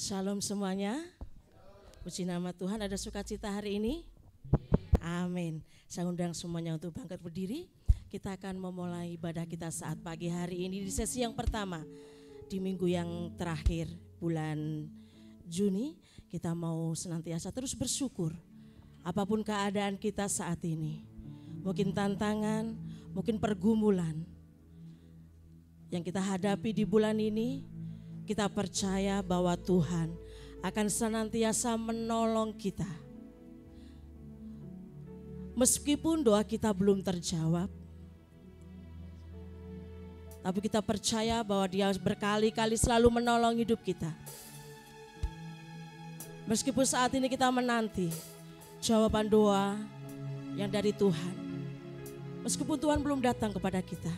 Shalom semuanya. Puji nama Tuhan, ada sukacita hari ini. Amin. Saya undang semuanya untuk bangkit berdiri. Kita akan memulai ibadah kita saat pagi hari ini di sesi yang pertama. Di minggu yang terakhir bulan Juni, kita mau senantiasa terus bersyukur. Apapun keadaan kita saat ini. Mungkin tantangan, mungkin pergumulan yang kita hadapi di bulan ini, kita percaya bahwa Tuhan akan senantiasa menolong kita. Meskipun doa kita belum terjawab, tapi kita percaya bahwa Dia berkali-kali selalu menolong hidup kita. Meskipun saat ini kita menanti jawaban doa yang dari Tuhan, meskipun Tuhan belum datang kepada kita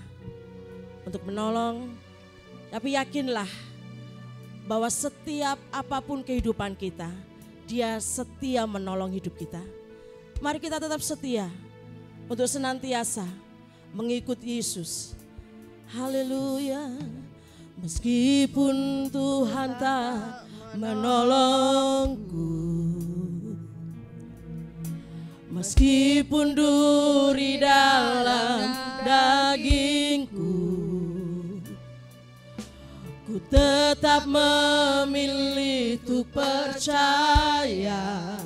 untuk menolong, tapi yakinlah bahwa setiap apapun kehidupan kita, Dia setia menolong hidup kita. Mari kita tetap setia untuk senantiasa mengikut Yesus. Haleluya. Meskipun Tuhan tak menolongku, meskipun duri dalam dagingku, ku tetap memilih untuk percaya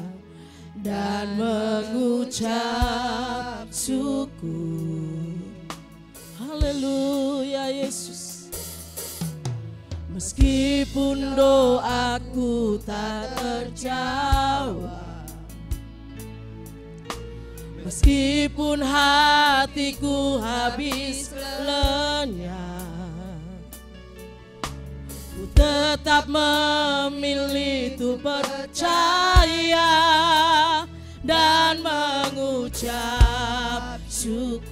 dan mengucap syukur. Haleluya Yesus. Meskipun doaku tak terjawab, meskipun hatiku habis lenyap, ku tetap memilih untuk percaya dan mengucap syukur.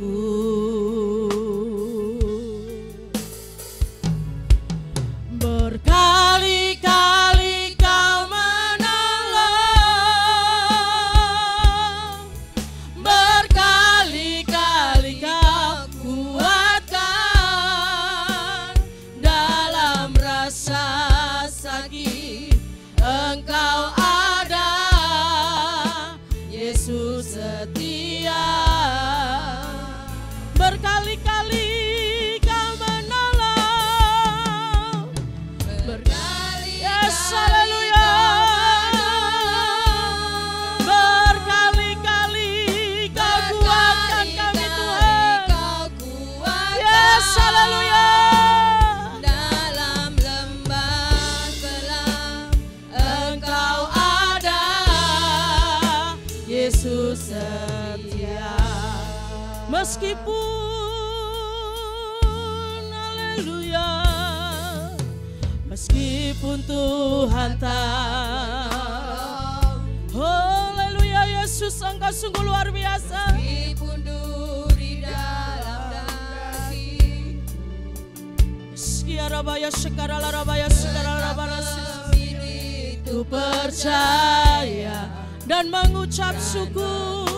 Berkali-kali Kau menolong, berkali-kali Kau kuatkan, dalam rasa sakit Engkau ada, Yesus setia. Berkali-kali Kau menolong, yes, haleluya. Berkali-kali Kau kuatkan kami Tuhan, yes, haleluya. Dalam lembah gelap Engkau ada, Yesus setia. Meskipun, haleluya, meskipun Tuhan tak, haleluya Yesus, Engkau sungguh luar biasa. Meskipun duri dalam dagingku, Siarabaya sekarala rabaya sekarala rabaya, itu percaya dan mengucap syukur.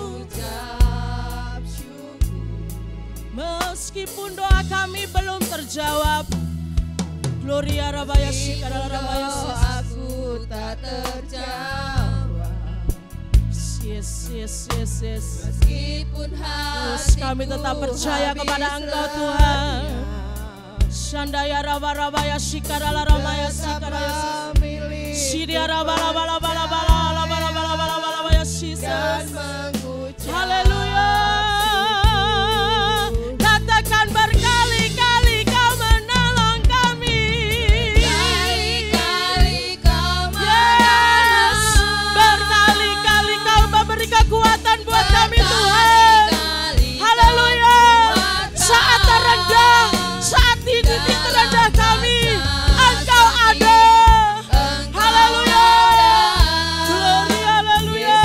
Meskipun doa kami belum terjawab, Gloria rabaya sekarala rabaya, aku tak terjawab. Yes, yes, yes, yes. Meskipun kami tetap percaya kepada Engkau Tuhan. Sandaya rabaya sekarala rabaya sekarala, Sidia rabala bala bala bala bala bala bala bala ya Jesus. Haleluya. Katakan berkali-kali Kau menolong kami. Berkali-kali Kau menolong. Yes. Berkali-kali Kau memberi kekuatan buat kami Tuhan. Haleluya. Saat terendah, saat di titik terendah kami, Engkau ada. Haleluya. Gloria, haleluya.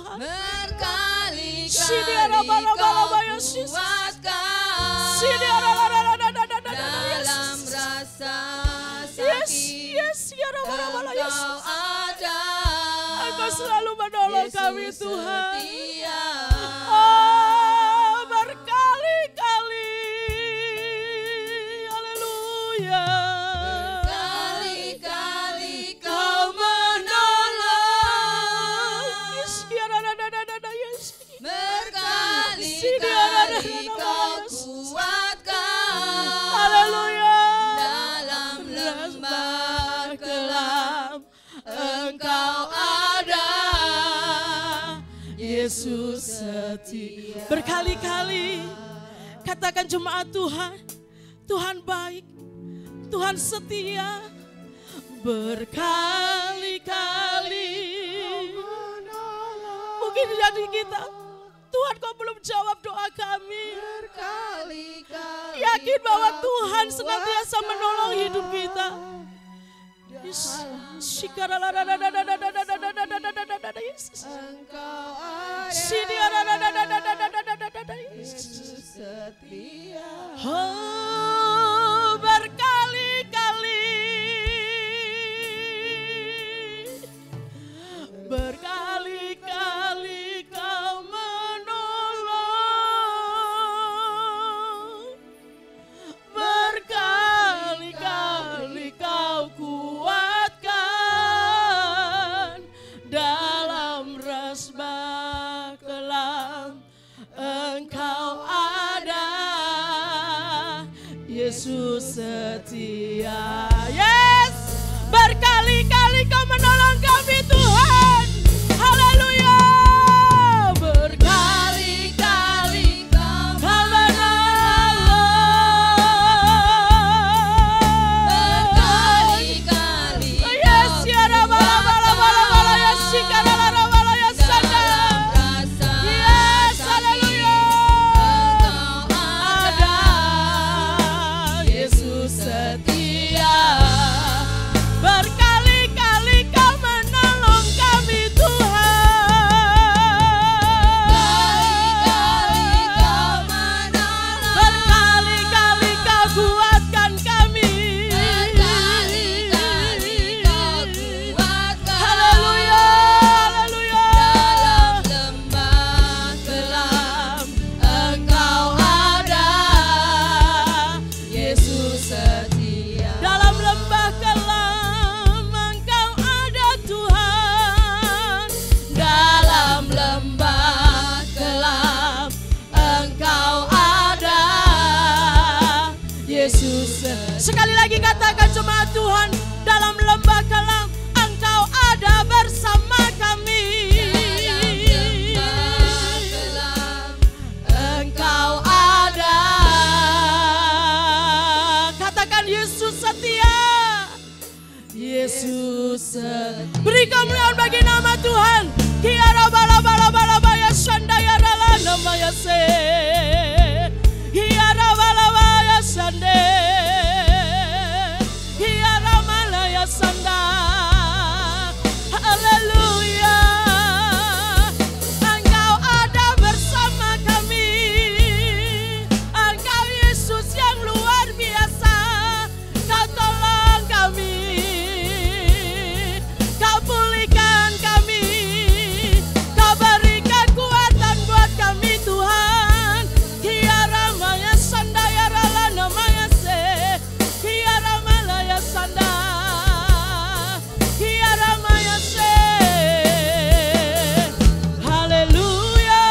Tuhan. Berkali-kali Yesus. dalam rasa sakit Engkau ada. Engkau selalu menolong kami Yesus Tuhan. setia. Oh, berkali-kali. Haleluya. Berkali-kali Kau menolong. Berkali-kali Kau kuatkan. Haleluya. Dalam lembah kelam Engkau ada. Yesus setia. Berkali-kali katakan jemaat Tuhan, Tuhan baik, Tuhan setia. Berkali-kali. Mungkin jadi kita, Tuhan Kau belum jawab doa kami. Berkali-kali Yakin bahwa Tuhan senantiasa menolong hidup kita. Engkau ada. Yesus setia. Oh, berkali-kali. Berkali-kali Kau menolong. Berkali-kali Kau kuatkan. Dalam resbah kelam Engkau ada. Yesus setia. Yes, berkali-kali Kau menolong kami Tuhan. Haleluya. Berkali-kali Kau menolong. Berkali-kali Yes, ya bala-bala-bala-bala ya sikara-lara-bala ya sana. rasa Yes, haleluya. Engkau Ada Yesus setia. Berkali-kali Kau menolong kami Tuhan. Berkali-kali Kau menolong. Berkali-kali Kau kuatkan kami. Berkali-kali Kau kuatkan. Haleluya, haleluya. Dalam lembah kelam Engkau ada. Yesus setia. Dalam lembah kelam Engkau ada Tuhan. Dalam lembah kelam Engkau ada. Yesus. Sekali lagi katakan jemaat Tuhan, dalam lembah kelam Engkau ada bersama kami. Lembah kelam Engkau ada. Katakan Yesus setia. Yesus setia. Beri kemuliaan bagi nama Tuhan. Kiara bala bala bala baya sandaya rala namanya se. Kiara bala baya sande. Kiara malaya sanda. Haleluya. Engkau ada bersama kami. Engkau Yesus yang luar biasa. Kau tolong kami. Kau pulihkan kami. Kau berikan kuatan buat kami Tuhan. Kiara maya sanda ya rala namanya se. Kiara malaya sanda. Kiara maya se. Haleluya.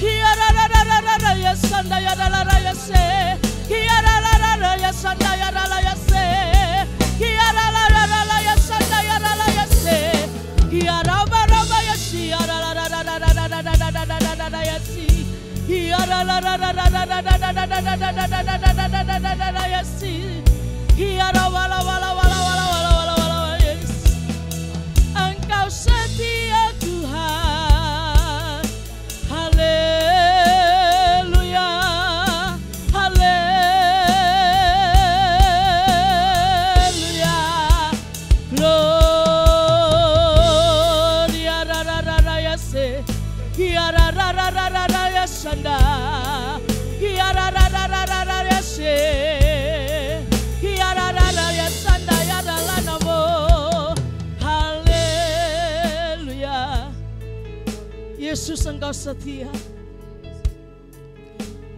Kiara rara rara ya sanda ya rara ya se. Kiara rara ya sanda ya rara ya se. Kiara rara ya sanda ya rara ya se. Kiara baraba ya si ya rara rara ya si. Kiara rara ya si. Kiara wala wala wala wala wala wala wala yes. Engkau setia Tuhan. Haleluya. Haleluya. Gloria. Yesus, Engkau setia.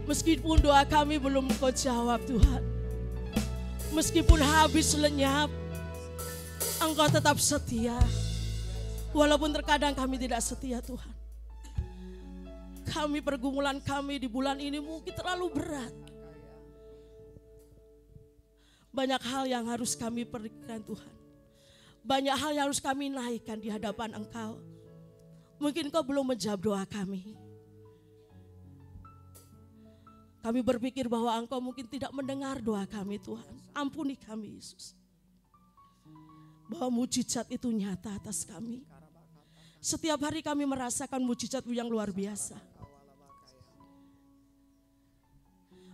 Meskipun doa kami belum Engkau jawab Tuhan, meskipun habis lenyap, Engkau tetap setia. Walaupun terkadang kami tidak setia Tuhan. Pergumulan kami di bulan ini mungkin terlalu berat. Banyak hal yang harus kami berikan Tuhan. Banyak hal yang harus kami naikkan di hadapan Engkau. Mungkin Engkau belum menjawab doa kami. Kami berpikir bahwa Engkau mungkin tidak mendengar doa kami Tuhan. Ampuni kami Yesus. Bahwa mujizat itu nyata atas kami. Setiap hari kami merasakan mujizat yang luar biasa.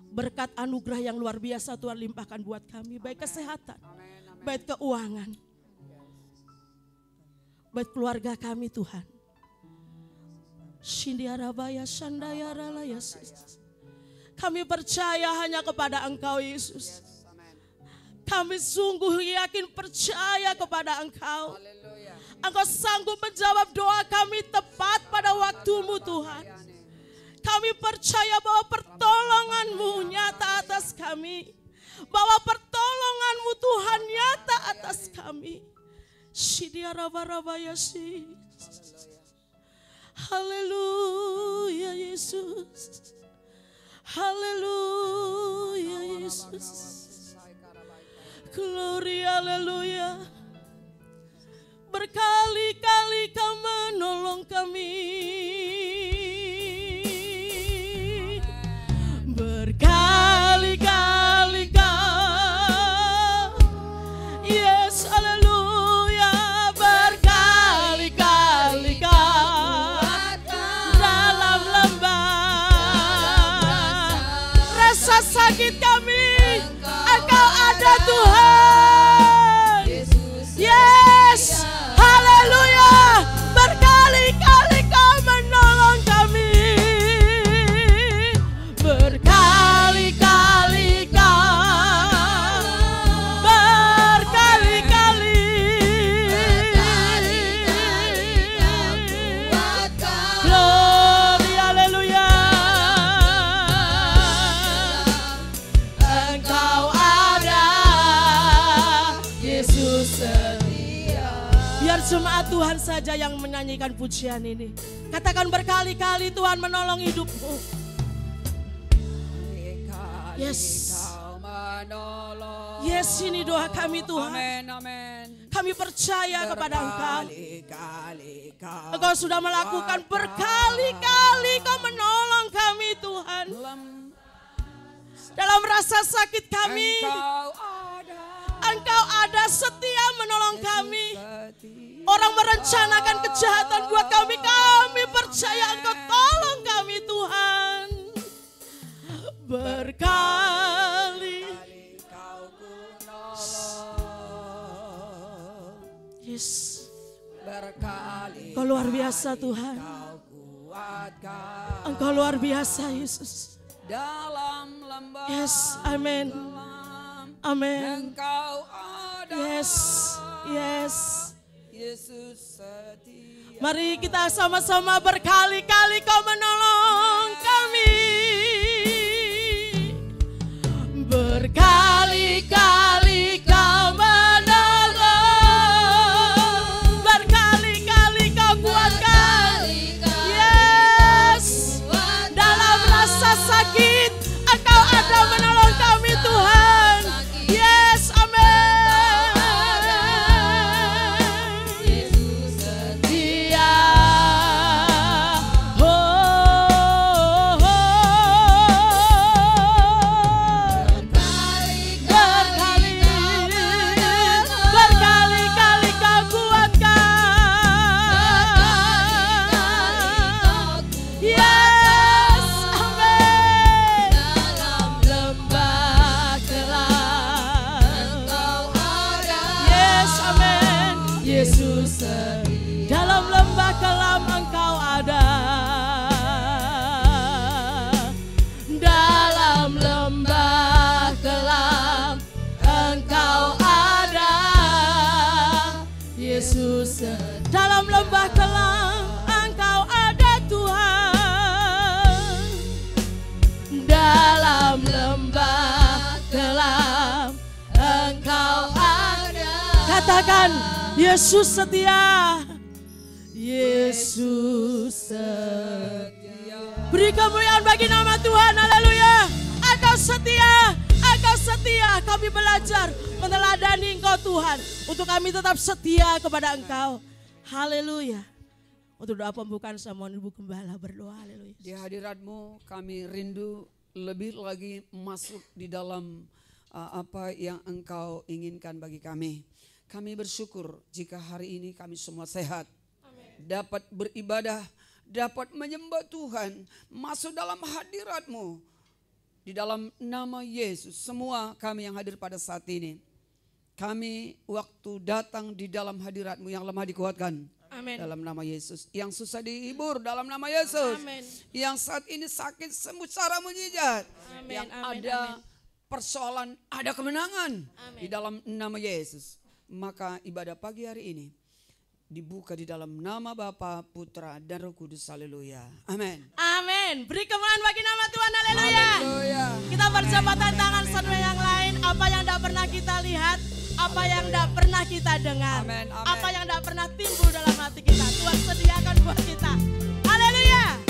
Berkat anugerah yang luar biasa Tuhan limpahkan buat kami. Baik kesehatan, baik keuangan, baik keluarga kami Tuhan. Shindiarabaya shandayarala Yesus. Kami percaya hanya kepada Engkau Yesus. Kami sungguh yakin percaya kepada Engkau. Engkau sanggup menjawab doa kami tepat pada waktumu Tuhan. Kami percaya bahwa pertolongan-Mu nyata atas kami. Bahwa pertolongan-Mu Tuhan nyata atas kami. Haleluya Yesus. Haleluya Yesus. Glory haleluya. Berkali-kali Kau menolong kami. Berkali-kali Kau, yes, haleluya. Berkali-kali Kau dalam lembah rasa sakit kami, Engkau ada Tuhan. Yes, haleluya. Berkali-kali Kau menolong kami. Berkali-kali Kau, berkali-kali. Glory, haleluya. Engkau ada, Yesus setia. Biar jemaat Tuhan saja yang menyanyikan pujian ini. Katakan berkali-kali Tuhan menolong hidupmu. Yes. Yes, ini doa kami Tuhan. Kami percaya kepada Engkau. Engkau sudah melakukan berkali-kali Kau menolong kami Tuhan. Dalam rasa sakit kami, Engkau ada setia menolong kami. Orang merencanakan kejahatan buat kami, kami percaya Engkau tolong kami Tuhan. Berkali yes. Engkau luar biasa Tuhan. Engkau luar biasa Yesus. Yes, amin. Amin. Yes, yes. Mari kita sama-sama berkali-kali Kau menolong kami. Berkali-kali Kau menolong, berkali-kali Kau kuatkan. Yes, dalam rasa sakit Engkau ada menolong kami Tuhan. Yes, amin. Dia berkali-kali Kau kuatkan. Yes, amin. Dalam lembah gelap Engkau ada. Yes, amin. Yesus, dalam lembah kelam Engkau ada. Dalam lembah kelam Engkau ada. Yesus, dalam lembah kelam Engkau ada Tuhan. Katakan, Yesus setia. Yesus setia. Beri kemuliaan bagi nama Tuhan. Haleluya. Engkau setia. Engkau setia. Kami belajar meneladani Engkau Tuhan. Untuk kami tetap setia kepada Engkau. Haleluya. Untuk doa pembukaan saya mohon Ibu Gembala berdoa. Haleluya. Di hadirat-Mu kami rindu lebih lagi masuk di dalam apa yang Engkau inginkan bagi kami. Kami bersyukur jika hari ini kami semua sehat. Amen. Dapat beribadah, dapat menyembah Tuhan, masuk dalam hadirat-Mu. Di dalam nama Yesus, semua kami yang hadir pada saat ini. Kami waktu datang di dalam hadirat-Mu, yang lemah dikuatkan. Amen. Dalam nama Yesus. Yang susah dihibur dalam nama Yesus. Amen. Yang saat ini sakit sembuh secara mujizat. Yang ada persoalan, ada kemenangan. Amen. Di dalam nama Yesus. Maka ibadah pagi hari ini dibuka di dalam nama Bapa, Putra, dan Roh Kudus. Haleluya. Amin. Amin. Beri kemuliaan bagi nama Tuhan. Haleluya. Kita berjabatan tangan satu yang lain. Apa yang tidak pernah kita lihat, apa yang tidak pernah kita dengar, amen, amen. Apa yang tidak pernah timbul dalam hati kita, Tuhan sediakan buat kita. Haleluya.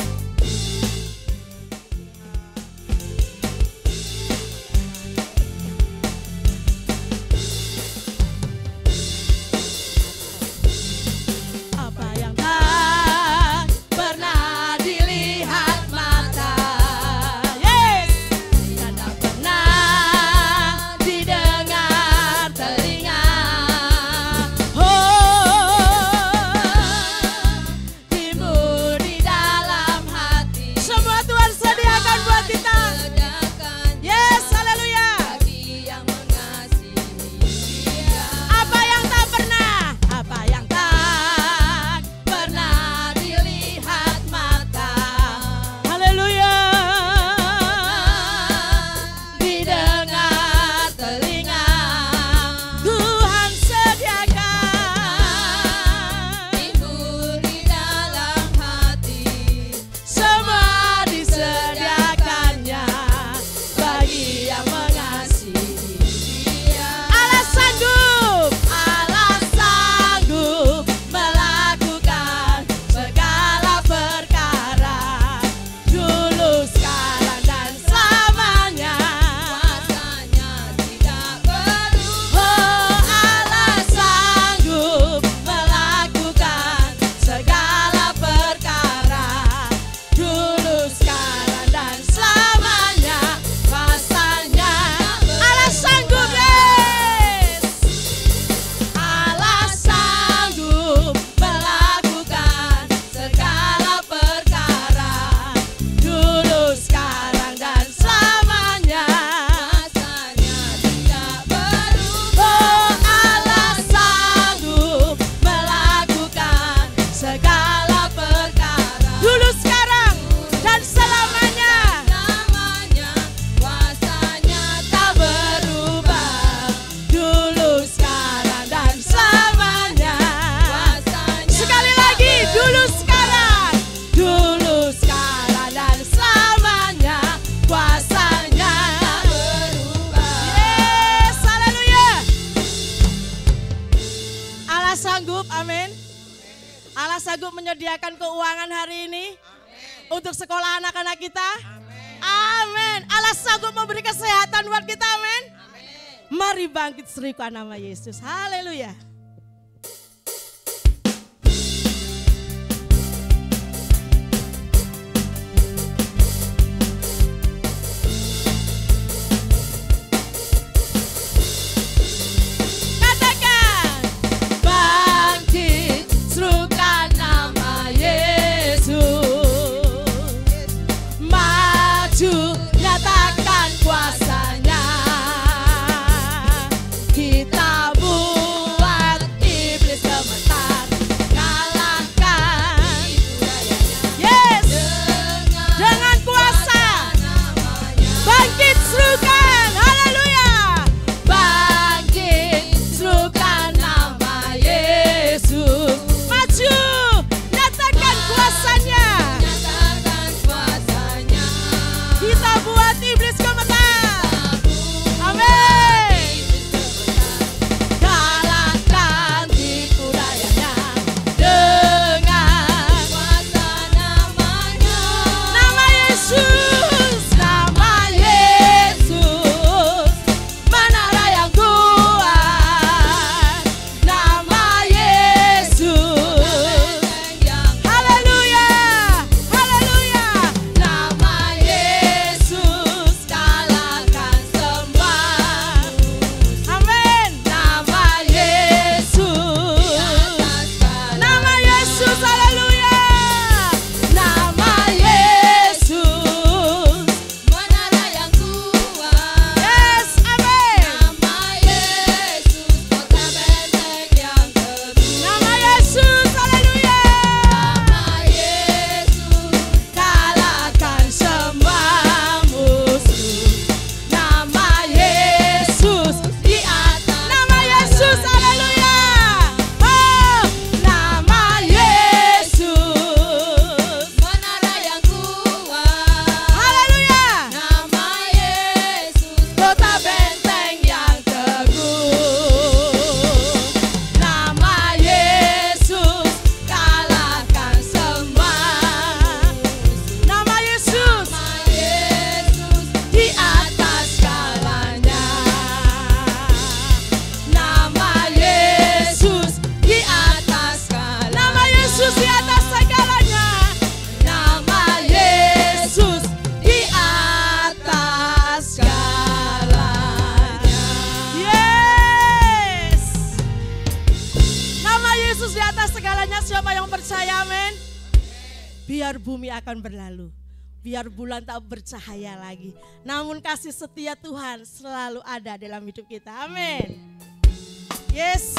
sanggup menyediakan keuangan hari ini untuk sekolah anak-anak kita. Amin. Allah sanggup memberi kesehatan buat kita. Amin. Mari bangkit serikan nama Yesus. Haleluya. Siapa yang percaya, amin? Biar bumi akan berlalu, biar bulan tak bercahaya lagi, namun kasih setia Tuhan selalu ada dalam hidup kita, amin. Yes.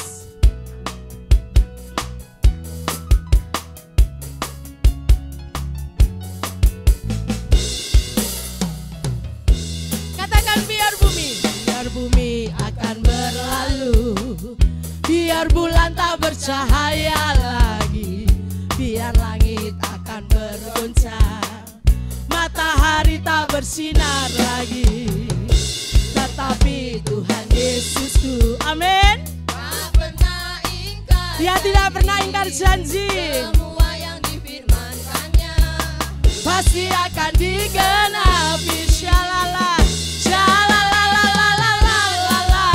Katakan biar bumi akan berlalu, biar bulan tak bercahaya lagi, biar langit akan bergoncang, matahari tak bersinar lagi, tetapi Tuhan Yesusku, amin. Dia tidak pernah ingkar janji. Semua yang difirmankannya pasti akan digenapi. Shalala, shalalalalalalalala.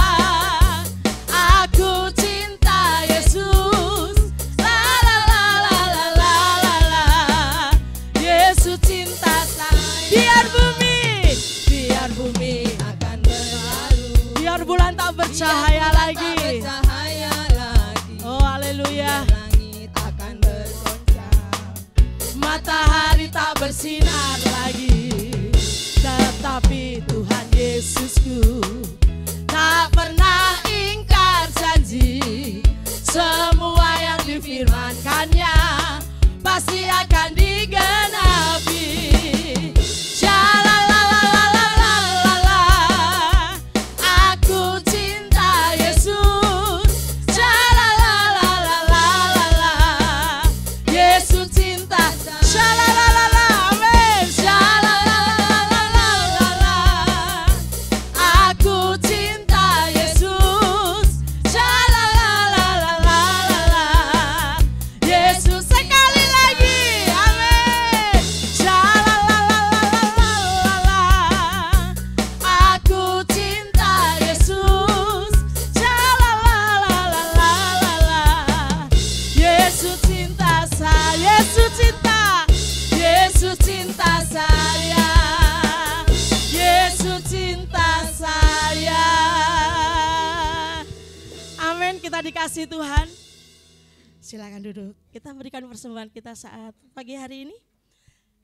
Aku cinta Yesus. Lalalalalala. Yesus cinta saya. Biar bumi akan berlalu, biar bulan tak bercahaya lagi. bercahaya lagi. Oh haleluya. Langit akan bergoncang, Matahari tak bersinar lagi, tetapi Tuhan Yesusku tak pernah ingkar janji. Semua yang difirmankannya pasti akan digenapi. Shalalalalalalalala. Aku cinta Yesus. Shalalalalalalalala. Yesus cinta. Shalalalala. Amin. Shalalalalalalalala. Aku cinta Yesus. Shalalalalalalalala. Yesus sekali lagi. Amin. Shalalalalalalalala. Aku cinta Yesus. Shalalalalalalalala. Yesus cinta saya. Yesus cinta. Yesus cinta saya. Yesus cinta saya. Amin. Kita dikasih Tuhan. Silakan duduk. Kita berikan persembahan kita saat pagi hari ini.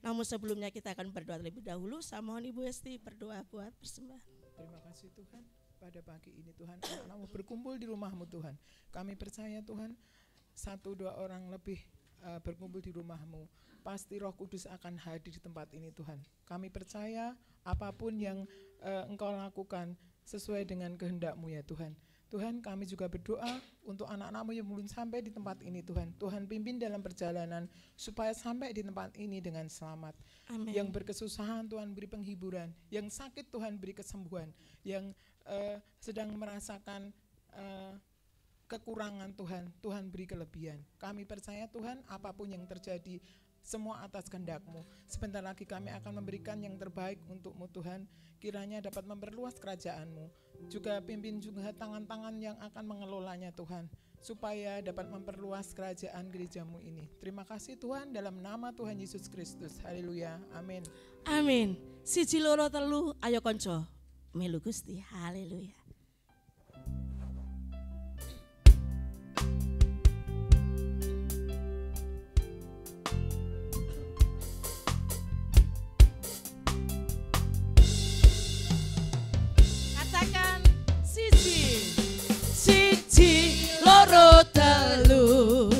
Namun sebelumnya kita akan berdoa terlebih dahulu. Saya mohon Ibu Esti berdoa buat persembahan. Terima kasih Tuhan, pada pagi ini Tuhan, anak-anak-Mu berkumpul di rumah-Mu Tuhan. Kami percaya Tuhan, 1-2 orang lebih berkumpul di rumah-Mu, pasti Roh Kudus akan hadir di tempat ini Tuhan. Kami percaya apapun yang Engkau lakukan sesuai dengan kehendak-Mu ya Tuhan. Tuhan, kami juga berdoa untuk anak-anak-Mu yang belum sampai di tempat ini Tuhan. Tuhan pimpin dalam perjalanan supaya sampai di tempat ini dengan selamat. Amin. Yang berkesusahan Tuhan beri penghiburan, yang sakit Tuhan beri kesembuhan, yang sedang merasakan kekurangan Tuhan beri kelebihan. Kami percaya Tuhan, apapun yang terjadi semua atas kehendak-Mu. Sebentar lagi kami akan memberikan yang terbaik untuk-Mu Tuhan, kiranya dapat memperluas kerajaan-Mu. Juga pimpin juga tangan-tangan yang akan mengelolanya Tuhan, supaya dapat memperluas kerajaan gereja-Mu ini. Terima kasih Tuhan, dalam nama Tuhan Yesus Kristus. Haleluya, amin. Amin. Siji loro telu ayo konco melu Gusti. Haleluya. Katakan siji loro telu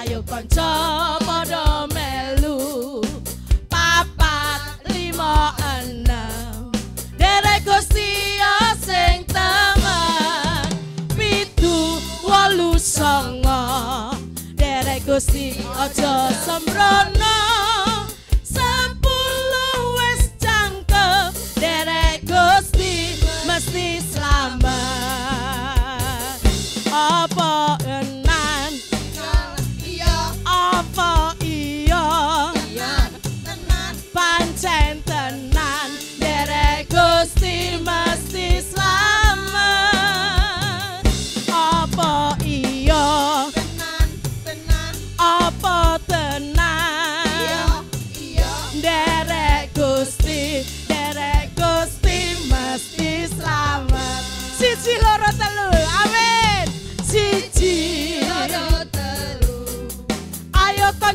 ayo konco padha melu 4, 5, 6 derek Gusti sing temen 7, 8, 9 derek Gusti aja sembrono 10 wis cangkem derek Gusti mesti selamat. Apa enan apa iya pancen tenan derek Gusti mesti selamat. Apa iya apa tenan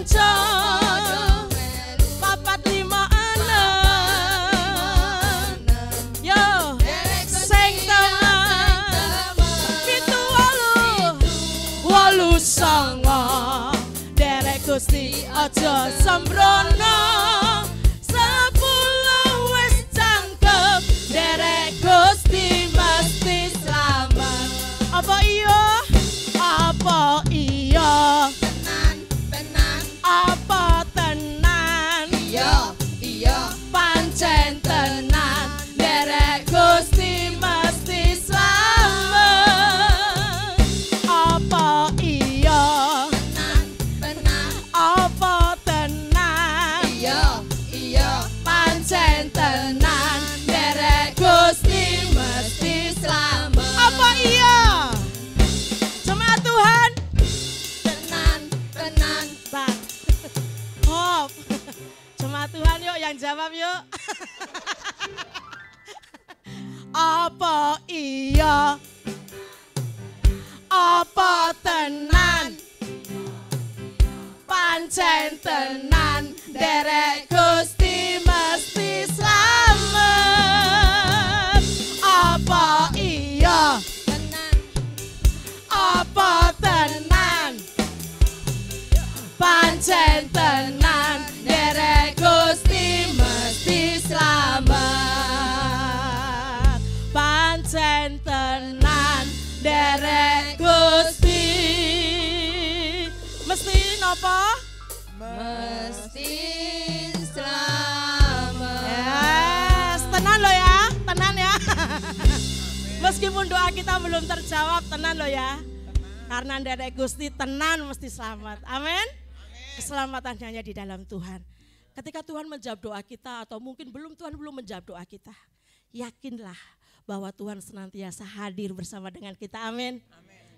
kanca papat lima enam yo sing teman pitu wolu songo derek Gusti aja sembrono 10 wis cangkem derek Gusti mesti selamat. Apa iya? Apa iya? Tenan Apa tenan? iya Pancen tenan derek Gusti mesti selamat. Apa iya? tenan Apa tenan? iya Pancen tenan derek Gusti mesti selamat. Apa iya? Jemaat Tuhan, tenan Bang. Hop. Jemaat Tuhan yuk yang jawab yuk. Apa iya? Apa tenan? Pancen tenan derek Gusti mesti selamat. Apa iya? tenan Apa tenan? Pancen tenan derek Gusti mesti selamat. Pancen tenan derek Gusti mesti napa? mesti selamat. Yes, tenan lo ya, tenan ya. Meskipun doa kita belum terjawab, tenan lo ya. Karena derek Gusti tenan mesti selamat. Amin. Keselamatan hanya di dalam Tuhan. Ketika Tuhan menjawab doa kita atau mungkin Tuhan belum menjawab doa kita, yakinlah bahwa Tuhan senantiasa hadir bersama dengan kita. Amin.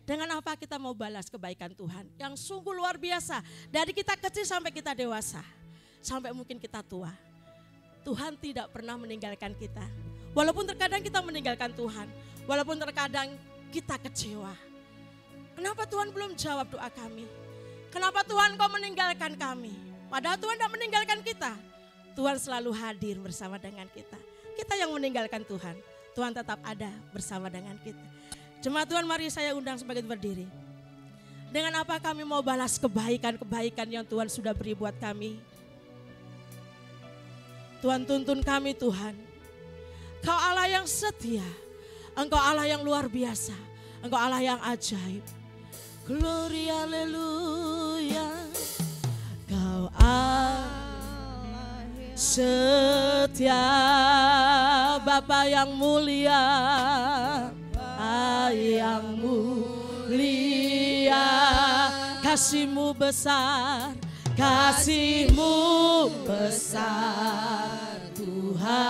Dengan apa kita mau balas kebaikan Tuhan yang sungguh luar biasa. Dari kita kecil sampai kita dewasa, sampai mungkin kita tua. Tuhan tidak pernah meninggalkan kita. Walaupun terkadang kita meninggalkan Tuhan, walaupun terkadang kita kecewa. Kenapa Tuhan belum jawab doa kami? Kenapa Tuhan kau meninggalkan kami? Padahal Tuhan tidak meninggalkan kita. Tuhan selalu hadir bersama dengan kita. Kita yang meninggalkan Tuhan, Tuhan tetap ada bersama dengan kita. Jemaat Tuhan, mari saya undang sebagai berdiri. Dengan apa kami mau balas kebaikan-kebaikan yang Tuhan sudah beri buat kami? Tuhan tuntun kami Tuhan. Kau Allah yang setia, Engkau Allah yang luar biasa, Engkau Allah yang ajaib. Glory haleluya, Kau Allah setia, Bapa yang mulia, yang mulia, kasih-Mu besar, kasih-Mu besar Tuhan.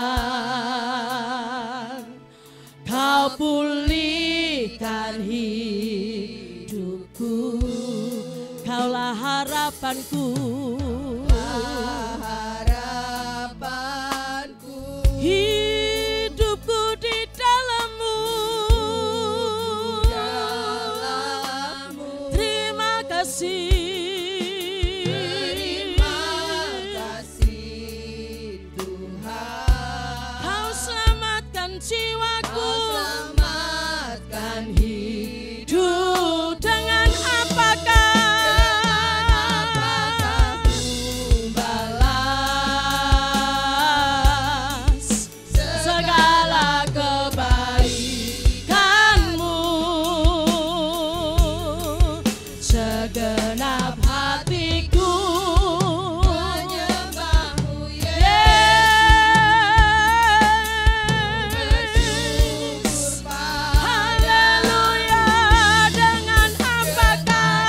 Kau pulihkan hidupku, Kaulah harapanku, hidupku di dalam-Mu. Terima kasih Tuhan, Kau selamatkan jiwaku, selamatkan hidup. Dengan apakah ku balas segala kebaikan-Mu? Segenap hatiku menyembah-Mu, Yesus. Haleluya. Dengan apakah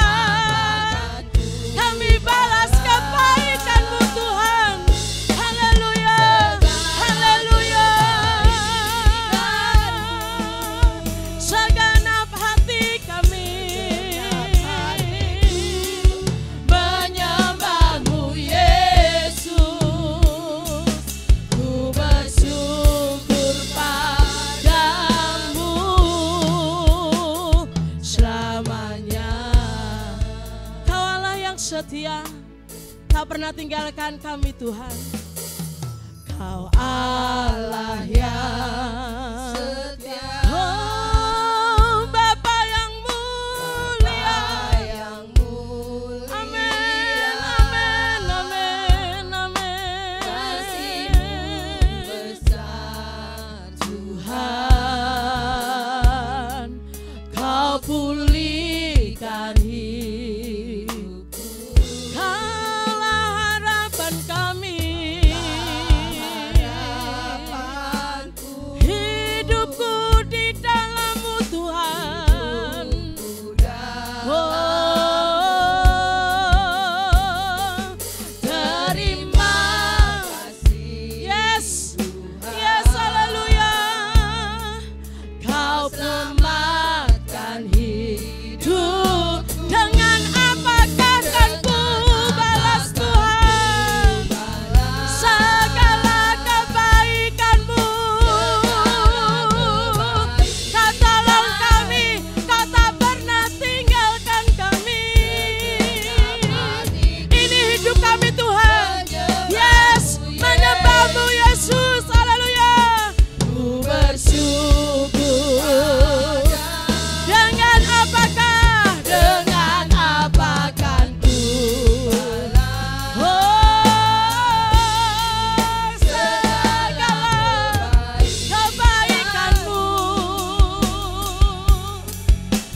kami balas kebaikan-Mu Tuhan? Haleluya, haleluya. Segenap hati kami menyembah-Mu, Yesus. Ku bersyukur padamu selamanya. Kau Allah yang setia, tak pernah tinggalkan kami Tuhan. Kau Allah yang setia, oh Bapa yang mulia, amin, amin, amin, amin. kasih-Mu besar Tuhan, Kau pulihkan hidupku, Kaulah harapan kami, hidupku di dalam-Mu Tuhan. Oh, terima kasih, yes, yes, haleluya. Kau selamatkan hidup, dengan apakah kan ku balas Tuhan segala kebaikan-Mu. Kau tolong kami, Kau tak pernah tinggalkan kami. Ini hidup kami Tuhan, yes, menyembah-Mu Yesus, haleluya. Ku bersyukur, dengan apakah ku segala kebaikan-Mu,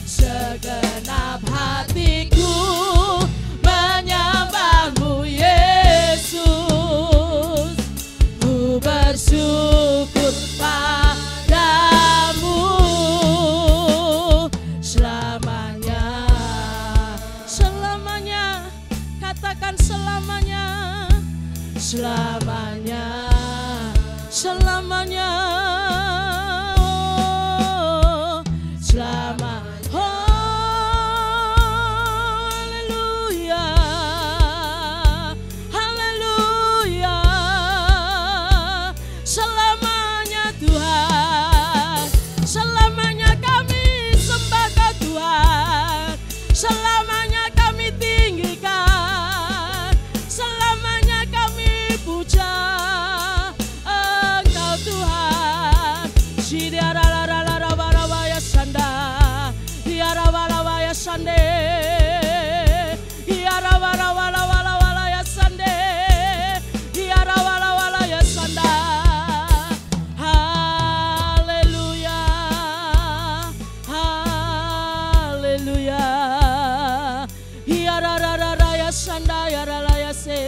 segenap hatiku menyembah-Mu Yesus. Ku bersyukur padamu selamanya, selamanya, katakan selamanya, selamanya, selamanya, oh, selama, oh, haleluya, haleluya, selamanya Tuhan, selamanya kami sembah Kau Tuhan, selamanya kami tinggikan, selamanya kami puja Engkau Tuhan. Sidiararararabaya sanda, hiarabarabaya sande, hiarabarabaya sande, hiarabarabaya sanda. Haleluya, haleluya, hiararararaya sanda, hiaralaya se,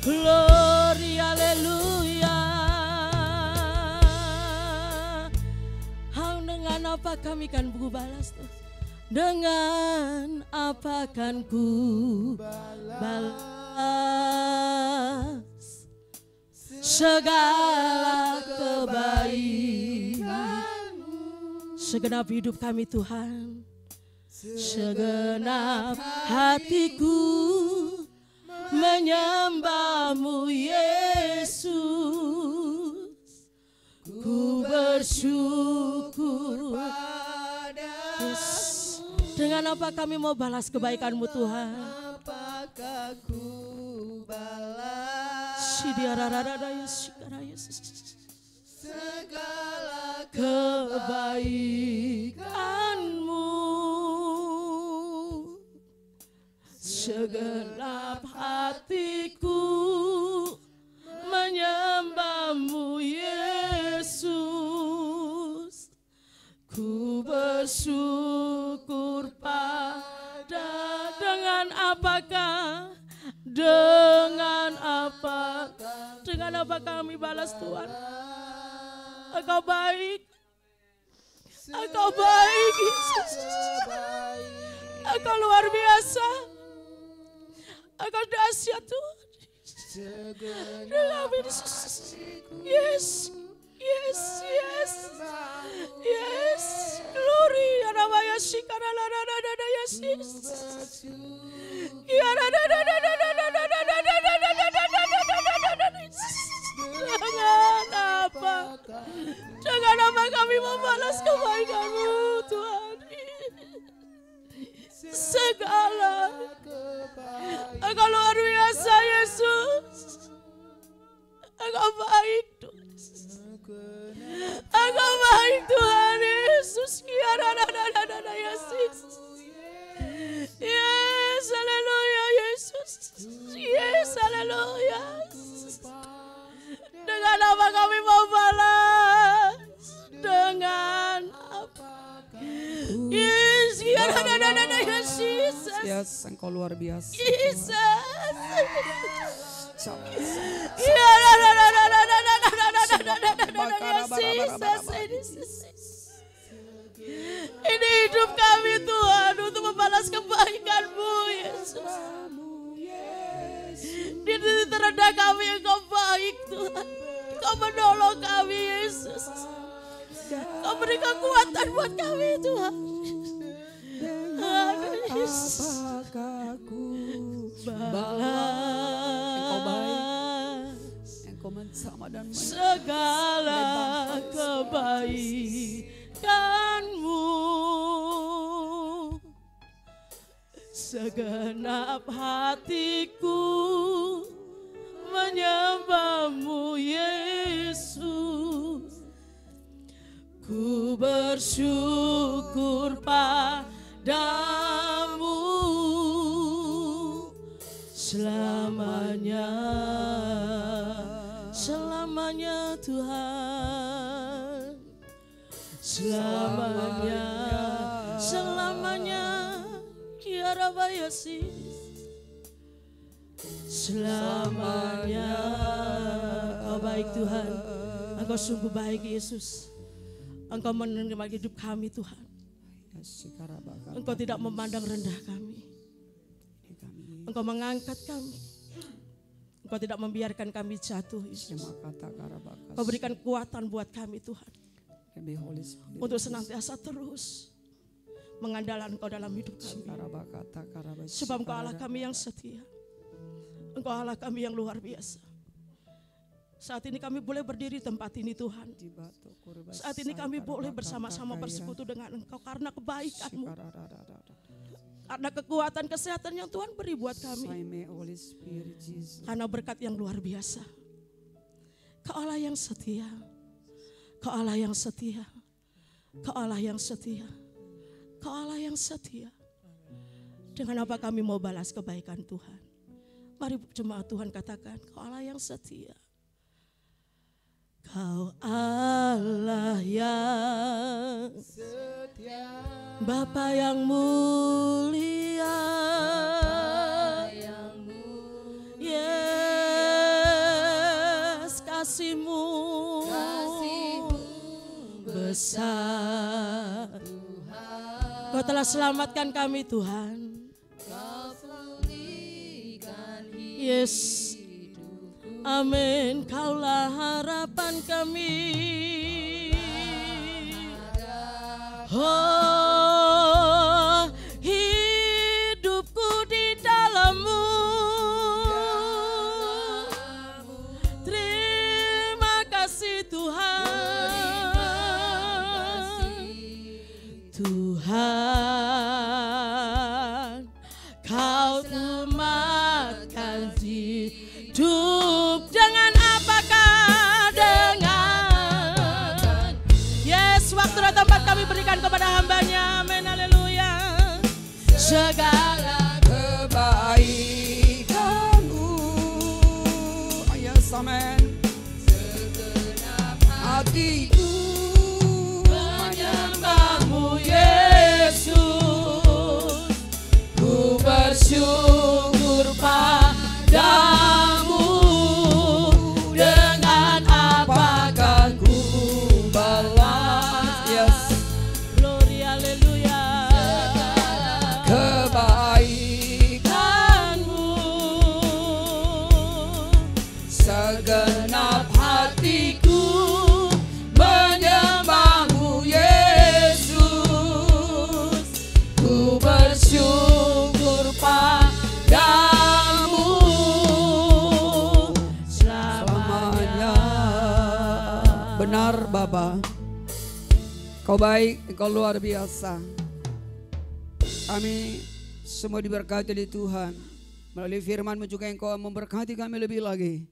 glory, haleluya. Dengan apa kami kan ku balas Tuhan? Dengan apa kan ku balas segala kebaikan-Mu, segenap hidup kami Tuhan, segenap hatiku menyembah-Mu Yesus. Ku bersyukur yes. Dengan apa kami mau balas kebaikan-Mu Tuhan? apakah ku balas segala kebaikan-Mu, segenap hatiku menyembah-Mu Yesus. Ku bersyukur dengan apakah, dengan apa kami balas Tuhan? Engkau baik, Engkau baik Yesus, Engkau luar biasa, Engkau dahsyat Tuhan. Yes, yes, yes, yes, glory, Anamaya Shikara Yesus. Dengan apa kami membalas kebaikan-Mu Tuhan? segala. Engkau luar biasa Yesus. Engkau baik Tuhan. Engkau baik Tuhan Yesus. Yesus. Yes, haleluya Yesus. Yes, haleluya. Dengan apa kami mau balas? Dengan apa? Yes, Yesus. Yes, Engkau luar biasa. Jesus. Ini hidup kami Tuhan untuk membalas kebaikan-Mu Yesus. Di titik terendah kami Engkau baik Tuhan. Engkau menolong kami Yesus. Engkau beri kekuatan buat kami Tuhan. Apakah ku balas? Engkau baik. Engkau mensama dan segala kebaikan-Mu. Segenap hatiku menyembah-Mu Yesus. Ku bersyukur padamu selamanya. Selamanya Tuhan. Selamanya. Selamanya. Kiarabayasi. Selamanya. Kau baik Tuhan. Engkau sungguh baik Yesus. Engkau menerima hidup kami Tuhan. Engkau tidak memandang rendah kami. Engkau mengangkat kami. Engkau tidak membiarkan kami jatuh Yesus. Engkau berikan kekuatan buat kami Tuhan. Untuk senantiasa terus mengandalkan Engkau dalam hidup kami. Sebab Engkau Allah kami yang setia. Engkau Allah kami yang luar biasa. Saat ini kami boleh berdiri di tempat ini Tuhan. Saat ini kami boleh bersama-sama bersekutu dengan Engkau karena kebaikan-Mu. Karena kekuatan kesehatan yang Tuhan beri buat kami. Karena berkat yang luar biasa. Kau Allah yang setia. Kau Allah yang setia. Kau Allah yang setia. Kau Allah yang setia. Dengan apa kami mau balas kebaikan Tuhan? Mari jemaat Tuhan katakan, Kau Allah yang setia. Kau Allah yang setia, Bapa yang mulia, yes, kasih-Mu besar. Kau telah selamatkan kami Tuhan. Yes. Amin, Kaulah harapan kami. Oh, hidupku di dalam-Mu. Terima kasih Tuhan. Tuhan, Kau selamatkan hidup. Dengan apakah? Dengan waktu dan tempat kami berikan kepada hamba-Nya. Amin, haleluya. Segala kebaikan-Mu, yes, amin. Segenap hatiku menyembah-Mu Yesus. Ku bersyukur padamu. Dengan apakah ku balas? Yes. Glory, haleluya. Kebaikan-Mu, segenap hatiku menyembah-Mu Yesus. Ku bersyukur padamu selamanya. Benar Bapa, Kau baik, Kau luar biasa. Kami Semua diberkati oleh Tuhan. Melalui firman-Mu juga Engkau memberkati kami lebih lagi.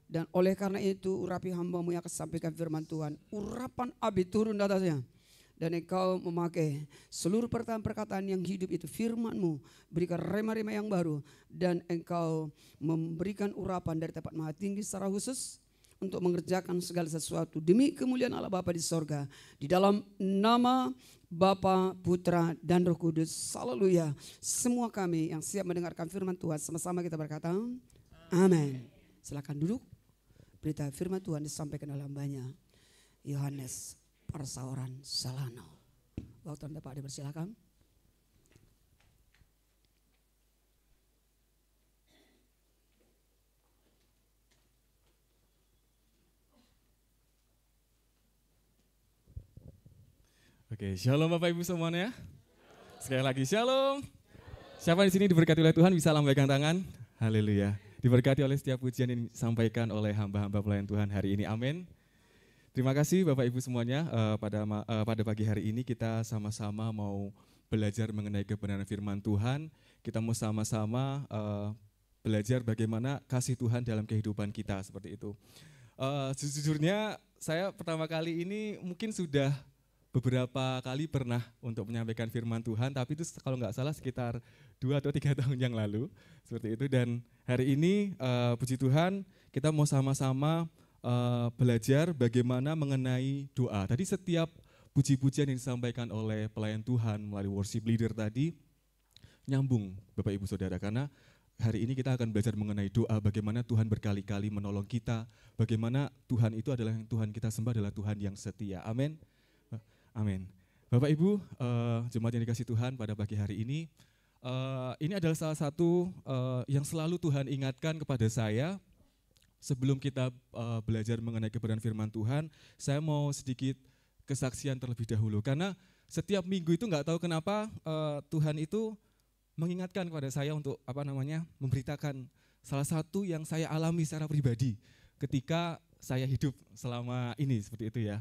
Dan oleh karena itu urapi hamba-Mu yang akan sampaikan firman Tuhan. Urapan Abi turun di atasnya. Dan Engkau memakai seluruh perkataan-perkataan yang hidup itu, firman-Mu berikan rema-rema yang baru. Dan Engkau memberikan urapan dari tempat maha tinggi secara khusus untuk mengerjakan segala sesuatu demi kemuliaan Allah Bapa di sorga. Di dalam nama Bapa, Putra, dan Roh Kudus. Haleluya. Semua kami yang siap mendengarkan firman Tuhan, sama-sama kita berkata, amin. Silakan duduk. Berita firman Tuhan disampaikan oleh hambanya Yohanes Parsaoran Salano. Waktu Anda Pak dipersilakan. Oke, shalom Bapak Ibu semuanya. Sekali lagi shalom. Siapa di sini diberkati oleh Tuhan bisa lambaikan tangan. Haleluya. Diberkati oleh setiap pujian yang disampaikan oleh hamba-hamba pelayan Tuhan hari ini. Amin. Terima kasih Bapak Ibu semuanya. Pada pagi hari ini kita sama-sama mau belajar mengenai kebenaran firman Tuhan. Kita mau sama-sama belajar bagaimana kasih Tuhan dalam kehidupan kita seperti itu. Sejujurnya saya pertama kali ini mungkin sudah beberapa kali pernah untuk menyampaikan firman Tuhan, tapi itu kalau nggak salah sekitar 2 atau 3 tahun yang lalu, seperti itu. Dan hari ini puji Tuhan kita mau sama-sama belajar bagaimana mengenai doa. Tadi setiap puji-pujian yang disampaikan oleh pelayan Tuhan melalui worship leader tadi, nyambung Bapak Ibu Saudara, karena hari ini kita akan belajar mengenai doa, bagaimana Tuhan berkali-kali menolong kita, bagaimana Tuhan itu adalah yang Tuhan kita sembah adalah Tuhan yang setia. Amin. Amin. Bapak Ibu, jemaat yang dikasih Tuhan pada pagi hari ini adalah salah satu yang selalu Tuhan ingatkan kepada saya. Sebelum kita belajar mengenai kebenaran firman Tuhan, saya mau sedikit kesaksian terlebih dahulu. Karena setiap minggu itu nggak tahu kenapa Tuhan itu mengingatkan kepada saya untuk memberitakan salah satu yang saya alami secara pribadi ketika saya hidup selama ini, seperti itu ya.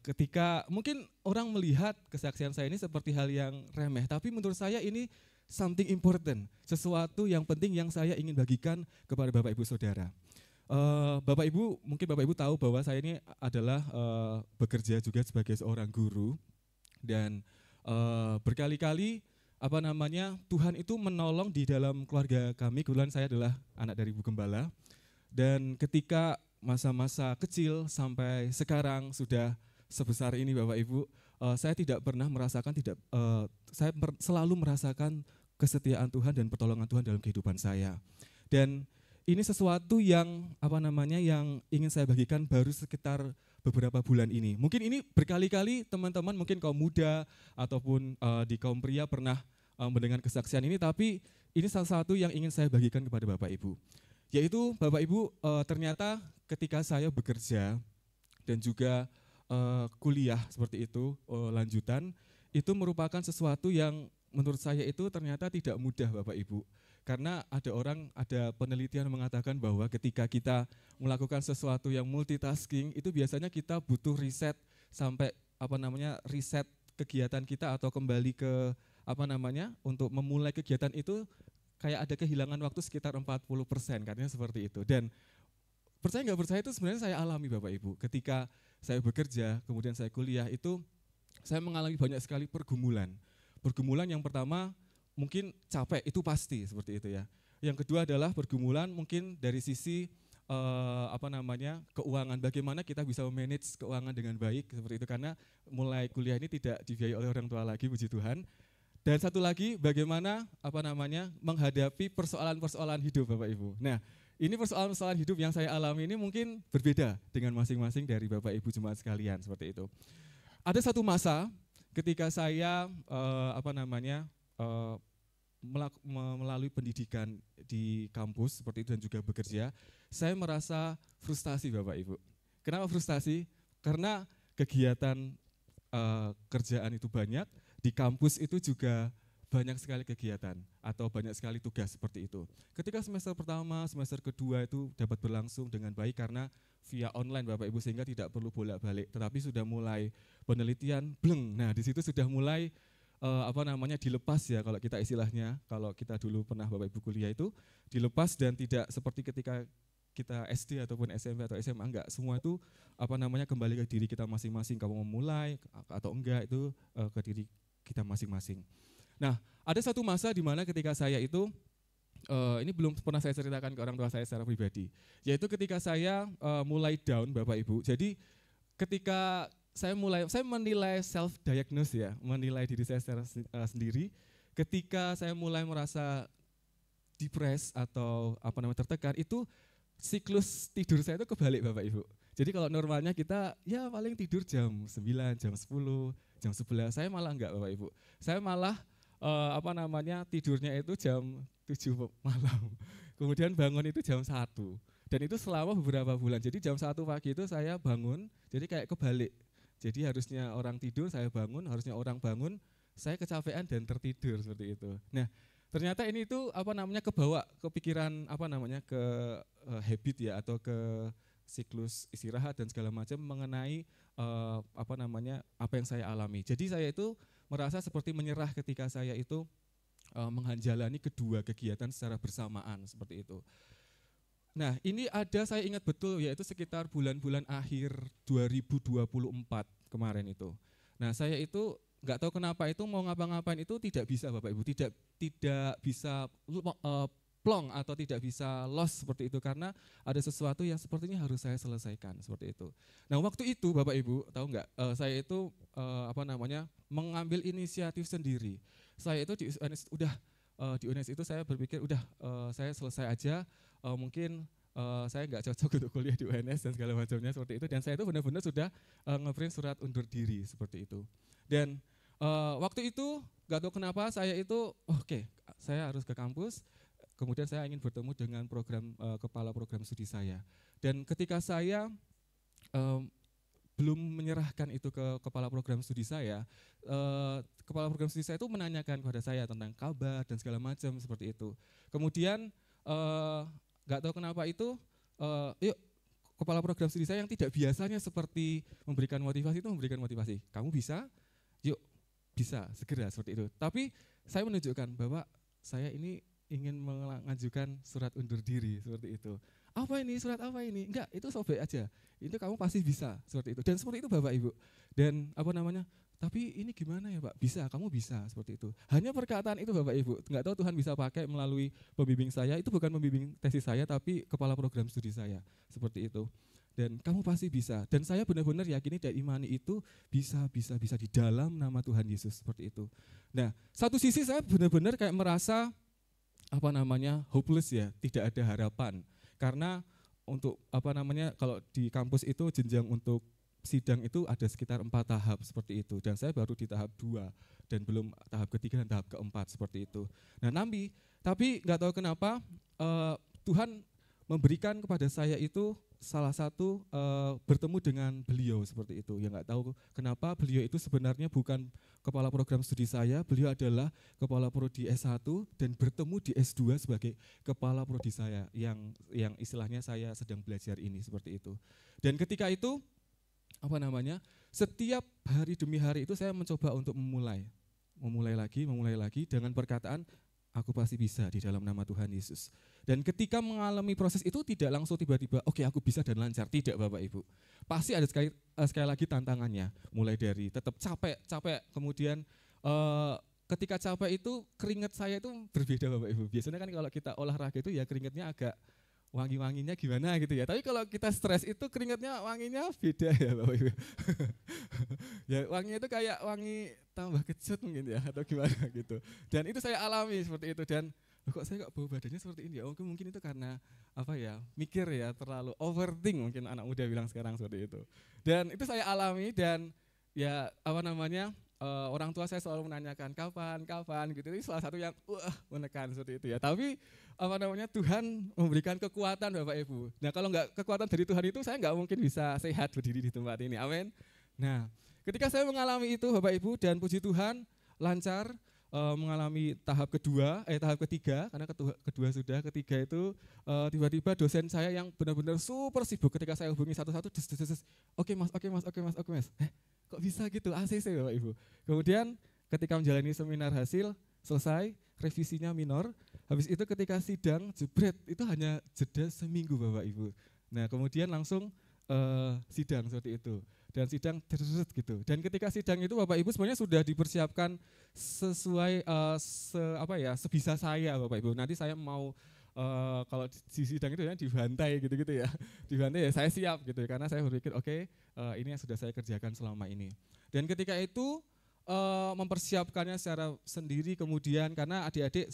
Ketika mungkin orang melihat kesaksian saya ini seperti hal yang remeh, tapi menurut saya ini something important, sesuatu yang penting yang saya ingin bagikan kepada Bapak Ibu Saudara. Bapak Ibu, mungkin Bapak Ibu tahu bahwa saya ini adalah bekerja juga sebagai seorang guru, dan berkali-kali Tuhan itu menolong di dalam keluarga kami. Kebetulan saya adalah anak dari Ibu Gembala, dan ketika masa-masa kecil sampai sekarang sudah sebesar ini Bapak Ibu, saya tidak pernah merasakan selalu merasakan kesetiaan Tuhan dan pertolongan Tuhan dalam kehidupan saya. Dan ini sesuatu yang yang ingin saya bagikan baru sekitar beberapa bulan ini. Mungkin ini berkali-kali teman-teman mungkin kaum muda ataupun di kaum pria pernah mendengar kesaksian ini, tapi ini salah satu yang ingin saya bagikan kepada Bapak Ibu. Yaitu Bapak Ibu, ternyata ketika saya bekerja dan juga kuliah seperti itu, lanjutan, itu merupakan sesuatu yang menurut saya itu ternyata tidak mudah Bapak Ibu. Karena ada penelitian mengatakan bahwa ketika kita melakukan sesuatu yang multitasking, itu biasanya kita butuh riset sampai riset kegiatan kita atau kembali ke untuk memulai kegiatan itu kayak ada kehilangan waktu sekitar 40%, katanya seperti itu. Dan percaya nggak percaya itu sebenarnya saya alami Bapak Ibu. Ketika saya bekerja, kemudian saya kuliah, itu saya mengalami banyak sekali pergumulan. Pergumulan yang pertama mungkin capek, itu pasti seperti itu ya. Yang kedua adalah pergumulan mungkin dari sisi keuangan. Bagaimana kita bisa memanage keuangan dengan baik seperti itu, karena mulai kuliah ini tidak dibiayai oleh orang tua lagi, puji Tuhan. Dan satu lagi, bagaimana menghadapi persoalan-persoalan hidup Bapak Ibu. Nah, ini persoalan-persoalan hidup yang saya alami ini mungkin berbeda dengan masing-masing dari Bapak Ibu jemaat sekalian, seperti itu. Ada satu masa ketika saya melalui pendidikan di kampus seperti itu dan juga bekerja, saya merasa frustasi Bapak Ibu. Kenapa frustasi? Karena kegiatan kerjaan itu banyak, di kampus itu juga banyak sekali kegiatan atau banyak sekali tugas seperti itu. Ketika semester pertama, semester kedua itu dapat berlangsung dengan baik karena via online Bapak Ibu, sehingga tidak perlu bolak-balik. Tetapi sudah mulai penelitian, bleng. Nah, di situ sudah mulai dilepas ya kalau kita istilahnya, kalau kita dulu pernah Bapak Ibu kuliah itu dilepas dan tidak seperti ketika kita SD ataupun SMP atau SMA, enggak, semua itu kembali ke diri kita masing-masing, kamu mau mulai atau enggak itu ke diri kita masing-masing. Nah, ada satu masa di mana ketika saya itu ini belum pernah saya ceritakan ke orang tua saya secara pribadi, yaitu ketika saya mulai down Bapak Ibu. Jadi ketika saya menilai self diagnose ya, menilai diri saya secara sendiri, ketika saya mulai merasa depres atau tertekan, itu siklus tidur saya itu kebalik Bapak Ibu. Jadi kalau normalnya kita ya paling tidur jam 9, jam 10, jam 11, saya malah enggak Bapak Ibu. Saya malah tidurnya itu jam 7 malam. Kemudian bangun itu jam 1. Dan itu selama beberapa bulan. Jadi jam 1 pagi itu saya bangun, jadi kayak kebalik. Jadi harusnya orang tidur, saya bangun, harusnya orang bangun, saya kecapean dan tertidur seperti itu. Nah, ternyata ini itu kebawa kepikiran ke habit ya, atau ke siklus istirahat dan segala macam mengenai apa yang saya alami. Jadi saya itu merasa seperti menyerah ketika saya itu menjalani kedua kegiatan secara bersamaan seperti itu. Nah, ini saya ingat betul, yaitu sekitar bulan-bulan akhir 2024 kemarin itu. Nah, saya itu nggak tahu kenapa itu mau ngapa-ngapain itu tidak bisa Bapak Ibu, tidak bisa plong atau tidak bisa loss seperti itu, karena ada sesuatu yang sepertinya harus saya selesaikan seperti itu. Nah, waktu itu Bapak Ibu tahu nggak, saya itu mengambil inisiatif sendiri. Saya itu di UNS itu saya berpikir saya selesai aja, mungkin saya nggak cocok untuk kuliah di UNS dan segala macamnya seperti itu, dan saya itu benar-benar sudah ngeprint surat undur diri seperti itu. Dan waktu itu nggak tahu kenapa saya itu saya harus ke kampus. Kemudian saya ingin bertemu dengan kepala program studi saya. Dan ketika saya belum menyerahkan itu ke kepala program studi saya, kepala program studi saya itu menanyakan kepada saya tentang kabar dan segala macam seperti itu. Kemudian nggak tahu kenapa itu, kepala program studi saya yang tidak biasanya seperti memberikan motivasi itu memberikan motivasi. Kamu bisa, yuk bisa segera seperti itu. Tapi saya menunjukkan bahwa saya ini ingin mengajukan surat undur diri seperti itu. Apa ini, surat apa ini? Enggak, itu sobek aja. Itu kamu pasti bisa seperti itu. Dan seperti itu Bapak Ibu. Dan tapi ini gimana ya Pak? Bisa, kamu bisa seperti itu. Hanya perkataan itu Bapak Ibu. Enggak tahu Tuhan bisa pakai melalui pembimbing saya. Itu bukan pembimbing tesis saya, tapi kepala program studi saya. Seperti itu. Dan kamu pasti bisa. Dan saya benar-benar yakini dan imani itu bisa di dalam nama Tuhan Yesus seperti itu. Nah, satu sisi saya benar-benar kayak merasa hopeless ya, tidak ada harapan. Karena untuk kalau di kampus itu jenjang untuk sidang itu ada sekitar 4 tahap seperti itu, dan saya baru di tahap 2 dan belum tahap ketiga dan tahap keempat seperti itu. Nah, tapi nggak tahu kenapa Tuhan memberikan kepada saya itu salah satu bertemu dengan beliau seperti itu. Ya nggak tahu kenapa beliau itu sebenarnya bukan kepala program studi saya, beliau adalah kepala prodi S1 dan bertemu di S2 sebagai kepala prodi saya yang istilahnya saya sedang belajar ini seperti itu. Dan ketika itu setiap hari demi hari itu saya mencoba untuk memulai lagi dengan perkataan aku pasti bisa di dalam nama Tuhan Yesus. Dan ketika mengalami proses itu tidak langsung tiba-tiba aku bisa dan lancar, tidak Bapak Ibu. Pasti ada sekali lagi tantangannya, mulai dari tetap capek, kemudian ketika capek itu keringat saya itu berbeda Bapak Ibu. Biasanya kan kalau kita olahraga itu ya keringatnya agak wangi-wanginya gimana gitu ya. Tapi kalau kita stres itu keringatnya wanginya beda ya Bapak Ibu. Ya wanginya itu kayak wangi tambah kecut mungkin ya atau gimana gitu. Dan itu saya alami seperti itu, dan kok saya bau badannya seperti ini ya. Mungkin itu karena mikir ya, terlalu overthink mungkin anak muda bilang sekarang seperti itu. Dan itu saya alami, dan ya orang tua saya selalu menanyakan kapan gitu. Itu salah satu yang menekan seperti itu ya. Tapi Tuhan memberikan kekuatan Bapak Ibu. Nah, kalau enggak kekuatan dari Tuhan itu saya enggak mungkin bisa sehat berdiri di tempat ini. Amin. Nah, ketika saya mengalami itu Bapak Ibu, dan puji Tuhan lancar, mengalami tahap ketiga, karena kedua sudah, ketiga itu tiba-tiba dosen saya yang benar-benar super sibuk, ketika saya hubungi satu-satu, oke mas, kok bisa gitu, ACC Bapak Ibu. Kemudian ketika menjalani seminar hasil, selesai, revisinya minor, habis itu ketika sidang, jebret, itu hanya jeda seminggu Bapak Ibu. Nah kemudian langsung sidang seperti itu. Dan sidang terus gitu. Dan ketika sidang itu Bapak Ibu sebenarnya sudah dipersiapkan sesuai sebisa saya Bapak Ibu. Nanti saya mau kalau di sidang itu ya dibantai gitu-gitu ya. Dibantai ya saya siap gitu ya, karena saya berpikir oke, ini yang sudah saya kerjakan selama ini. Dan ketika itu mempersiapkannya secara sendiri kemudian karena adik-adik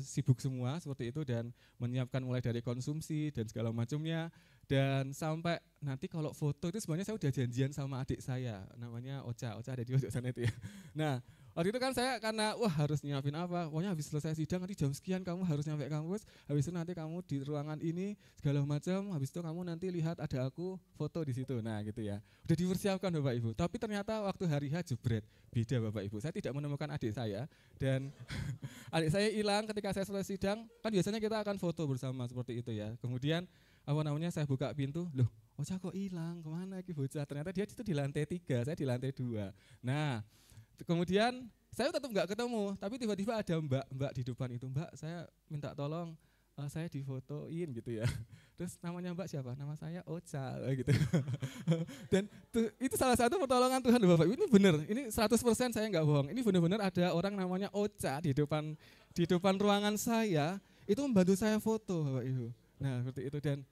sibuk semua seperti itu dan menyiapkan mulai dari konsumsi dan segala macamnya. Dan sampai nanti kalau foto itu sebenarnya saya udah janjian sama adik saya, namanya Ocha ada di sana itu ya. Nah waktu itu kan saya karena harus nyiapin apa, pokoknya habis selesai sidang nanti jam sekian kamu harus nyampe kampus, habis itu nanti kamu di ruangan ini segala macam, habis itu kamu nanti lihat ada aku foto di situ, nah gitu ya. Udah dipersiapkan Bapak Ibu, tapi ternyata waktu hari H jebret, beda Bapak Ibu, saya tidak menemukan adik saya dan adik saya hilang ketika saya selesai sidang, kan biasanya kita akan foto bersama seperti itu ya. Kemudian saya buka pintu, loh Ocha kok hilang, kemana lagi bocah, ternyata dia itu di lantai 3, saya di lantai 2. Nah kemudian saya tetap nggak ketemu, tapi tiba-tiba ada mbak di depan itu, mbak saya minta tolong saya difotoin gitu ya. Terus namanya mbak siapa? Nama saya Ocha gitu. Dan itu salah satu pertolongan Tuhan Bapak Ibu, ini benar, ini 100% saya nggak bohong. Ini benar-benar ada orang namanya Ocha di depan ruangan saya, itu membantu saya foto Bapak Ibu. Nah seperti itu dan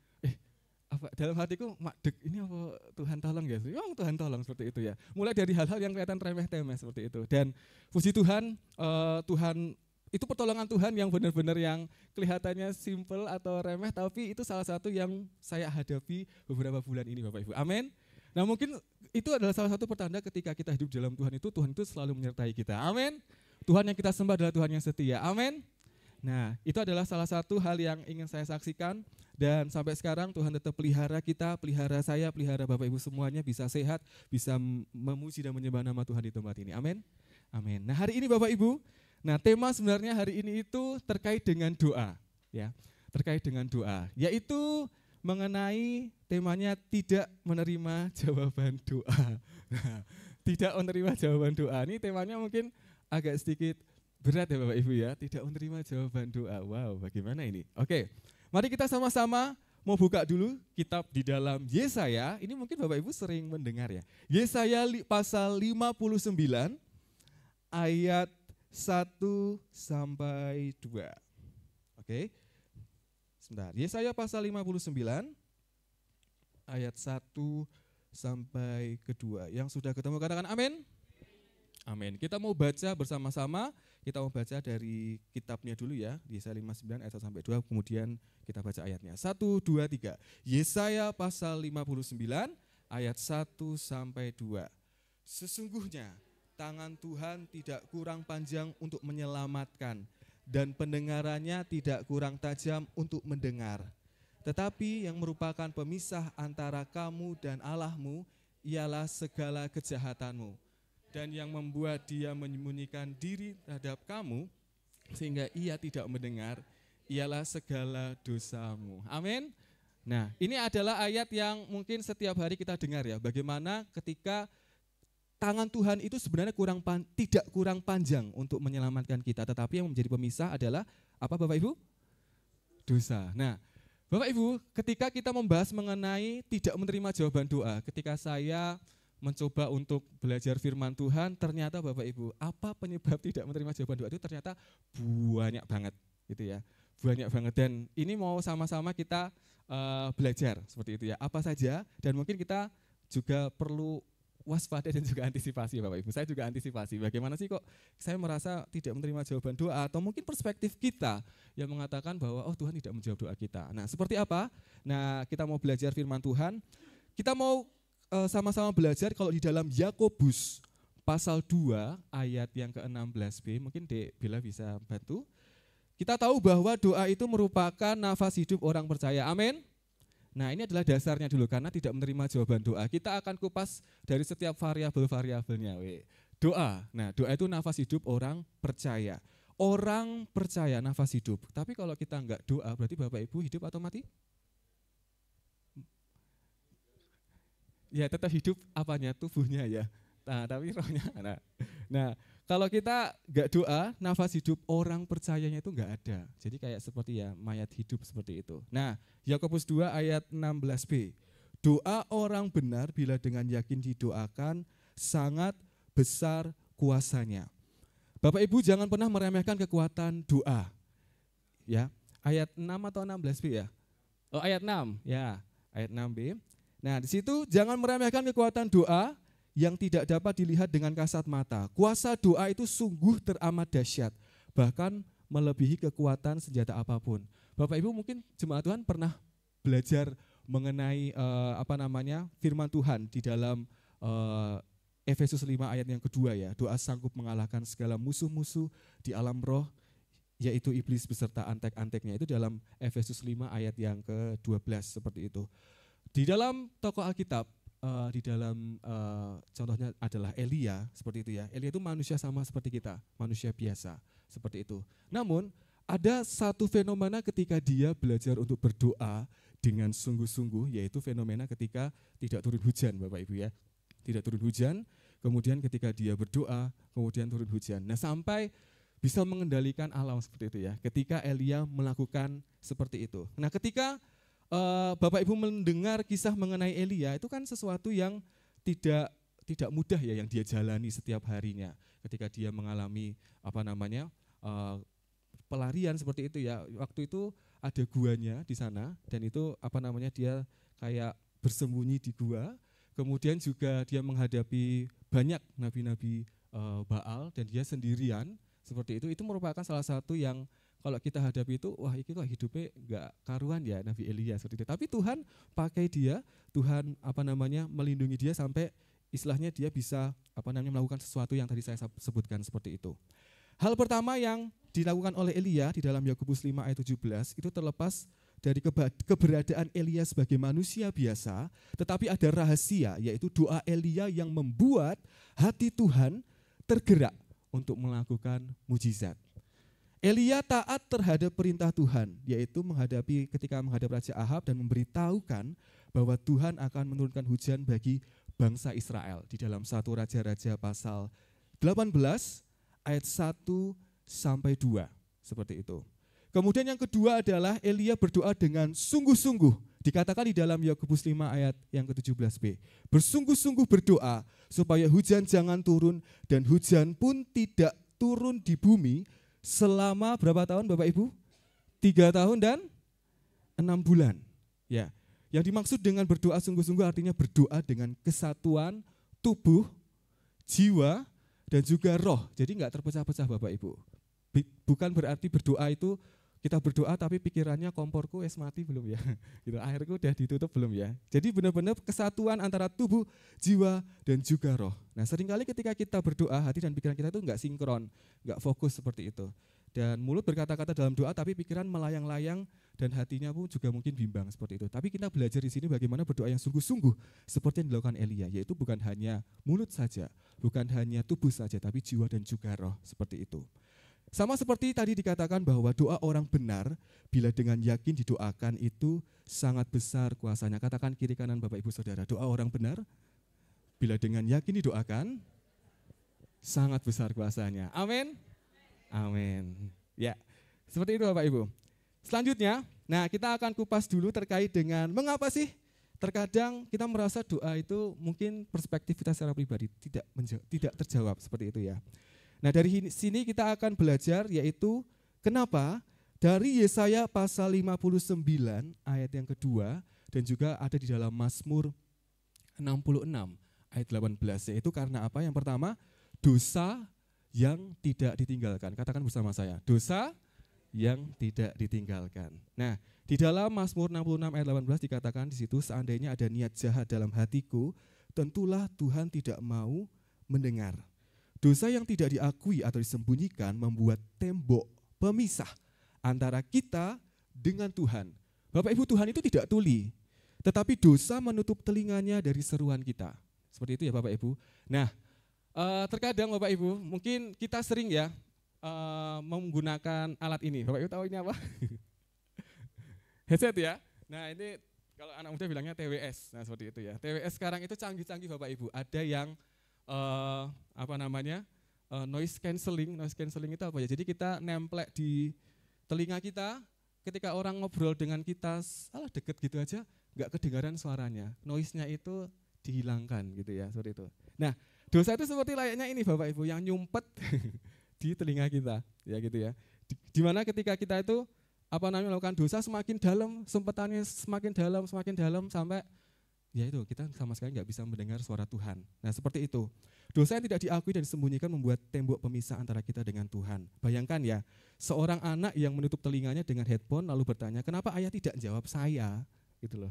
dalam hatiku makdek ini apa Tuhan tolong ya, Tuhan tolong seperti itu ya. Mulai dari hal-hal yang kelihatan remeh-temeh seperti itu dan puji Tuhan, Tuhan itu pertolongan Tuhan yang benar-benar yang kelihatannya simple atau remeh, tapi itu salah satu yang saya hadapi beberapa bulan ini Bapak Ibu. Amin. Nah mungkin itu adalah salah satu pertanda ketika kita hidup dalam Tuhan itu selalu menyertai kita. Amin. Tuhan yang kita sembah adalah Tuhan yang setia. Amin. Nah itu adalah salah satu hal yang ingin saya saksikan. Dan sampai sekarang Tuhan tetap pelihara kita, pelihara saya, pelihara Bapak Ibu semuanya bisa sehat, bisa memuji dan menyembah nama Tuhan di tempat ini. Amin. Amin. Nah hari ini Bapak Ibu, nah tema sebenarnya hari ini itu terkait dengan doa, ya, terkait dengan doa, yaitu mengenai temanya tidak menerima jawaban doa. Nah, tidak menerima jawaban doa. Ini temanya mungkin agak sedikit berat ya Bapak Ibu ya, tidak menerima jawaban doa. Wow, bagaimana ini? Oke. Mari kita sama-sama mau buka dulu kitab di dalam Yesaya. Ini mungkin Bapak Ibu sering mendengar ya. Yesaya pasal 59 ayat 1 sampai 2. Oke. Sebentar. Yesaya pasal 59 ayat 1 sampai ke 2. Yang sudah ketemu katakan amin. Amin. Kita mau baca bersama-sama. Kita mau baca dari kitabnya dulu ya, Yesaya 59 ayat 1 sampai 2, kemudian kita baca ayatnya. 1, 2, 3. Yesaya pasal 59 ayat 1 sampai 2. Sesungguhnya tangan Tuhan tidak kurang panjang untuk menyelamatkan dan pendengarannya tidak kurang tajam untuk mendengar. Tetapi yang merupakan pemisah antara kamu dan Allahmu ialah segala kejahatanmu. Dan yang membuat dia menyembunyikan diri terhadap kamu sehingga ia tidak mendengar ialah segala dosamu. Amin. Nah ini adalah ayat yang mungkin setiap hari kita dengar ya. Bagaimana ketika tangan Tuhan itu sebenarnya tidak kurang panjang untuk menyelamatkan kita. Tetapi yang menjadi pemisah adalah apa Bapak Ibu? Dosa. Nah Bapak Ibu ketika kita membahas mengenai tidak menerima jawaban doa. Ketika saya mencoba untuk belajar firman Tuhan, ternyata Bapak Ibu, apa penyebab tidak menerima jawaban doa itu ternyata banyak banget gitu ya. Banyak banget dan ini mau sama-sama kita belajar seperti itu ya. Apa saja dan mungkin kita juga perlu waspada dan juga antisipasi Bapak Ibu. Saya juga antisipasi bagaimana sih kok saya merasa tidak menerima jawaban doa atau mungkin perspektif kita yang mengatakan bahwa Tuhan tidak menjawab doa kita. Nah, seperti apa? Nah, kita mau belajar firman Tuhan. Kita mau sama-sama belajar kalau di dalam Yakobus pasal 2 ayat yang ke-16b, mungkin Dek Bella bisa bantu. Kita tahu bahwa doa itu merupakan nafas hidup orang percaya, amin. Nah ini adalah dasarnya dulu karena tidak menerima jawaban doa. Kita akan kupas dari setiap variabel-variabelnya. Doa, nah doa itu nafas hidup orang percaya. Orang percaya nafas hidup, tapi kalau kita enggak doa berarti Bapak Ibu hidup atau mati? Ya tetap hidup apanya, tubuhnya ya. Nah tapi rohnya. Nah kalau kita nggak doa, nafas hidup orang percayanya itu nggak ada. Jadi kayak seperti ya mayat hidup seperti itu. Nah, Yakobus 2 ayat 16b. Doa orang benar bila dengan yakin didoakan sangat besar kuasanya. Bapak Ibu jangan pernah meremehkan kekuatan doa. Ya, ayat 6 atau 16b ya? Oh, ayat 6. Ya, ayat 6b. Nah, di situ jangan meremehkan kekuatan doa yang tidak dapat dilihat dengan kasat mata. Kuasa doa itu sungguh teramat dahsyat, bahkan melebihi kekuatan senjata apapun. Bapak Ibu mungkin jemaat Tuhan pernah belajar mengenai firman Tuhan di dalam Efesus 5 ayat yang kedua ya. Doa sanggup mengalahkan segala musuh-musuh di alam roh, yaitu iblis beserta antek-anteknya. Itu dalam Efesus 5 ayat yang ke-12 seperti itu. Di dalam tokoh Alkitab, contohnya adalah Elia, seperti itu ya. Elia itu manusia sama seperti kita, manusia biasa, seperti itu. Namun ada satu fenomena ketika dia belajar untuk berdoa dengan sungguh-sungguh, yaitu fenomena ketika tidak turun hujan, Bapak Ibu ya. Tidak turun hujan, kemudian ketika dia berdoa, kemudian turun hujan. Nah, sampai bisa mengendalikan alam seperti itu ya. Ketika Elia melakukan seperti itu. Nah, ketika Bapak Ibu mendengar kisah mengenai Elia, itu kan sesuatu yang tidak mudah ya yang dia jalani setiap harinya. Ketika dia mengalami pelarian seperti itu ya. Waktu itu ada guanya di sana dan itu dia kayak bersembunyi di gua. Kemudian juga dia menghadapi banyak nabi-nabi Baal dan dia sendirian seperti itu. Itu merupakan salah satu yang kalau kita hadapi itu, wah ini kok hidupnya enggak karuan ya Nabi Elia seperti itu. Tapi Tuhan pakai dia, Tuhan melindungi dia sampai istilahnya dia bisa melakukan sesuatu yang tadi saya sebutkan seperti itu. Hal pertama yang dilakukan oleh Elia di dalam Yakobus 5 ayat 17 itu terlepas dari keberadaan Elia sebagai manusia biasa, tetapi ada rahasia yaitu doa Elia yang membuat hati Tuhan tergerak untuk melakukan mujizat. Elia taat terhadap perintah Tuhan, yaitu ketika menghadap Raja Ahab dan memberitahukan bahwa Tuhan akan menurunkan hujan bagi bangsa Israel di dalam 1 Raja-Raja pasal 18 ayat 1-2 seperti itu. Kemudian yang kedua adalah Elia berdoa dengan sungguh-sungguh. Dikatakan di dalam Yakobus 5 ayat yang ke-17b. Bersungguh-sungguh berdoa supaya hujan jangan turun dan hujan pun tidak turun di bumi selama berapa tahun Bapak Ibu? 3 tahun dan 6 bulan. Ya. Yang dimaksud dengan berdoa sungguh-sungguh artinya berdoa dengan kesatuan tubuh, jiwa, dan juga roh. Jadi enggak terpecah-pecah Bapak Ibu. Bukan berarti berdoa itu kita berdoa tapi pikirannya komporku mati belum ya. Gitu, airku udah ditutup belum ya. Jadi benar-benar kesatuan antara tubuh, jiwa, dan juga roh. Nah seringkali ketika kita berdoa, hati dan pikiran kita itu enggak sinkron, enggak fokus seperti itu. Dan mulut berkata-kata dalam doa tapi pikiran melayang-layang dan hatinya pun juga mungkin bimbang seperti itu. Tapi kita belajar di sini bagaimana berdoa yang sungguh-sungguh seperti yang dilakukan Elia, yaitu bukan hanya mulut saja, bukan hanya tubuh saja, tapi jiwa dan juga roh seperti itu. Sama seperti tadi dikatakan bahwa doa orang benar bila dengan yakin didoakan itu sangat besar kuasanya. Katakan kiri kanan Bapak Ibu Saudara, doa orang benar bila dengan yakin didoakan sangat besar kuasanya. Amin. Amin. Ya, seperti itu Bapak Ibu. Selanjutnya, nah kita akan kupas dulu terkait dengan mengapa sih terkadang kita merasa doa itu mungkin perspektif kita secara pribadi tidak terjawab seperti itu ya. Nah dari sini kita akan belajar yaitu kenapa dari Yesaya pasal 59 ayat yang kedua dan juga ada di dalam Mazmur 66 ayat 18 yaitu karena apa? Yang pertama dosa yang tidak ditinggalkan. Katakan bersama saya, dosa yang tidak ditinggalkan. Nah di dalam Mazmur 66 ayat 18 dikatakan di situ seandainya ada niat jahat dalam hatiku tentulah Tuhan tidak mau mendengar. Dosa yang tidak diakui atau disembunyikan membuat tembok pemisah antara kita dengan Tuhan. Bapak Ibu, Tuhan itu tidak tuli, tetapi dosa menutup telinganya dari seruan kita. Seperti itu ya Bapak Ibu. Nah, terkadang Bapak Ibu, mungkin kita sering ya menggunakan alat ini. Bapak Ibu tahu ini apa? Headset ya. Nah ini kalau anak muda bilangnya TWS. Nah seperti itu ya. TWS sekarang itu canggih-canggih Bapak Ibu. Ada yang noise cancelling. Noise cancelling itu apa ya? Jadi kita nemplek di telinga kita, ketika orang ngobrol dengan kita, salah deket gitu aja, nggak kedengaran suaranya. Noise-nya itu dihilangkan gitu ya, seperti itu. Nah, dosa itu seperti layaknya ini Bapak Ibu, yang nyumpet di telinga kita, ya gitu ya. Dimana ketika kita itu melakukan dosa semakin dalam, sumpetannya semakin dalam sampai ya itu kita sama sekali nggak bisa mendengar suara Tuhan. Nah seperti itu. Dosa yang tidak diakui dan disembunyikan membuat tembok pemisah antara kita dengan Tuhan. Bayangkan ya, seorang anak yang menutup telinganya dengan headphone lalu bertanya, kenapa ayah tidak jawab saya? Gitu loh.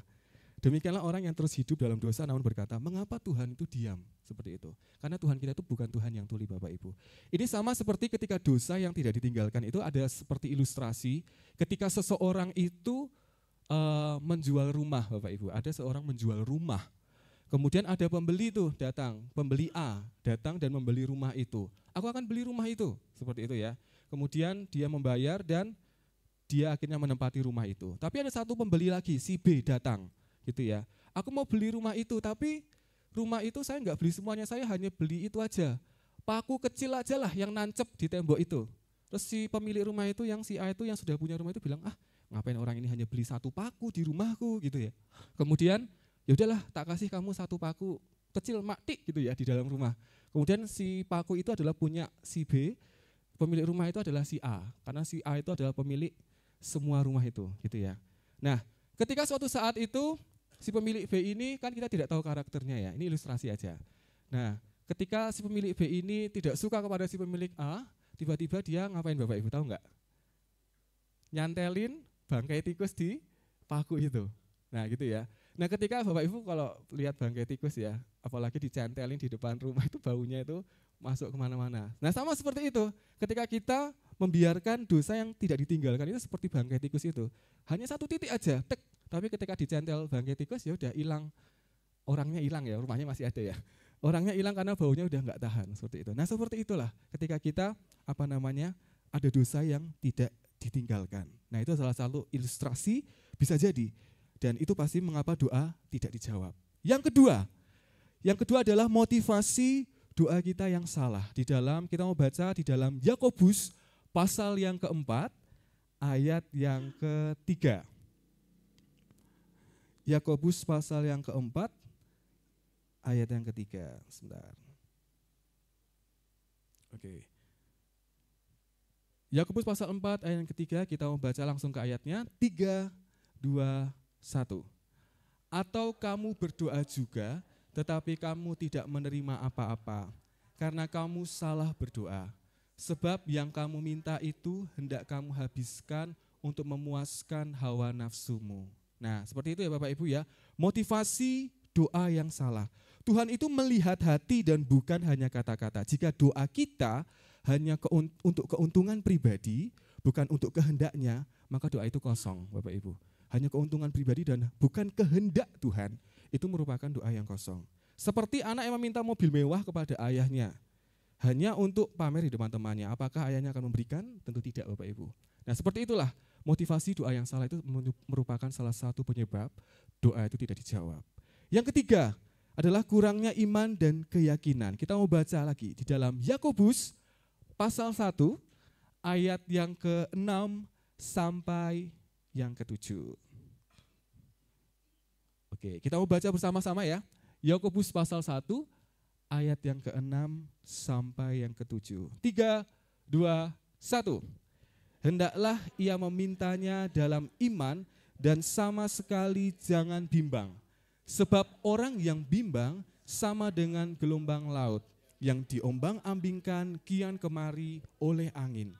Demikianlah orang yang terus hidup dalam dosa namun berkata, mengapa Tuhan itu diam? Seperti itu. Karena Tuhan kita itu bukan Tuhan yang tuli Bapak Ibu. Ini sama seperti ketika dosa yang tidak ditinggalkan itu ada seperti ilustrasi ketika seseorang itu menjual rumah Bapak Ibu. Ada seorang menjual rumah. Kemudian ada pembeli tuh datang, pembeli A datang dan membeli rumah itu. Aku akan beli rumah itu, seperti itu ya. Kemudian dia membayar dan dia akhirnya menempati rumah itu. Tapi ada satu pembeli lagi, si B datang, gitu ya. Aku mau beli rumah itu, tapi rumah itu saya nggak beli semuanya, saya hanya beli itu aja. Paku kecil aja lah yang nancep di tembok itu. Terus si pemilik rumah itu, yang si A itu yang sudah punya rumah itu bilang, ngapain orang ini hanya beli satu paku di rumahku gitu ya. Kemudian ya udahlah tak kasih kamu satu paku kecil maktik gitu ya di dalam rumah. Kemudian si paku itu adalah punya si B, pemilik rumah itu adalah si A, karena si A itu adalah pemilik semua rumah itu gitu ya. Nah ketika suatu saat itu si pemilik B ini kan kita tidak tahu karakternya ya, ini ilustrasi aja. Nah ketika si pemilik B ini tidak suka kepada si pemilik A, tiba-tiba dia ngapain Bapak Ibu tahu nggak? Nyantelin bangkai tikus di paku itu. Nah gitu ya. Nah ketika Bapak Ibu kalau lihat bangkai tikus ya, apalagi dicentelin di depan rumah itu baunya itu masuk kemana-mana. Nah sama seperti itu, ketika kita membiarkan dosa yang tidak ditinggalkan itu seperti bangkai tikus itu. Hanya satu titik aja, tek. Tapi ketika dicentel bangkai tikus ya udah hilang, orangnya hilang ya, rumahnya masih ada ya. Orangnya hilang karena baunya udah nggak tahan, seperti itu. Nah seperti itulah ketika kita ada dosa yang tidak ditinggalkan. Nah itu salah satu ilustrasi bisa jadi. Dan itu pasti mengapa doa tidak dijawab. Yang kedua adalah motivasi doa kita yang salah. Kita mau baca di dalam Yakobus pasal yang keempat, ayat yang ketiga. Yakobus pasal yang keempat, ayat yang ketiga. Sebentar. Oke. Yakobus pasal 4 ayat yang ketiga, kita mau baca langsung ke ayatnya. 3, 2, 1. Atau kamu berdoa juga, tetapi kamu tidak menerima apa-apa, karena kamu salah berdoa. Sebab yang kamu minta itu hendak kamu habiskan untuk memuaskan hawa nafsumu. Nah seperti itu ya Bapak Ibu ya, motivasi doa yang salah. Tuhan itu melihat hati dan bukan hanya kata-kata. Jika doa kita hanya untuk keuntungan pribadi, bukan untuk kehendaknya, maka doa itu kosong Bapak Ibu. Hanya keuntungan pribadi dan bukan kehendak Tuhan, itu merupakan doa yang kosong. Seperti anak yang meminta mobil mewah kepada ayahnya, hanya untuk pamer di depan temannya. Apakah ayahnya akan memberikan? Tentu tidak Bapak Ibu. Nah seperti itulah motivasi doa yang salah itu merupakan salah satu penyebab doa itu tidak dijawab. Yang ketiga adalah kurangnya iman dan keyakinan. Kita mau baca lagi di dalam Yakobus pasal 1 ayat yang ke-6 sampai yang ke-7. Oke, kita mau baca bersama-sama ya. Yakobus pasal 1 ayat yang ke-6 sampai yang ke-7. 3, 2, 1. Hendaklah ia memintanya dalam iman dan sama sekali jangan bimbang. Sebab orang yang bimbang sama dengan gelombang laut yang diombang-ambingkan kian kemari oleh angin.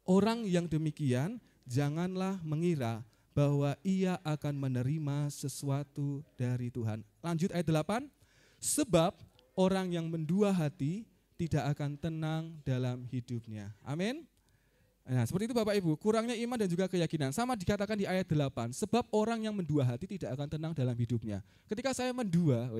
Orang yang demikian janganlah mengira bahwa ia akan menerima sesuatu dari Tuhan. Lanjut ayat 8. Sebab orang yang mendua hati tidak akan tenang dalam hidupnya. Amin. Nah seperti itu Bapak Ibu, kurangnya iman dan juga keyakinan. Sama dikatakan di ayat 8, sebab orang yang mendua hati tidak akan tenang dalam hidupnya. Ketika saya mendua,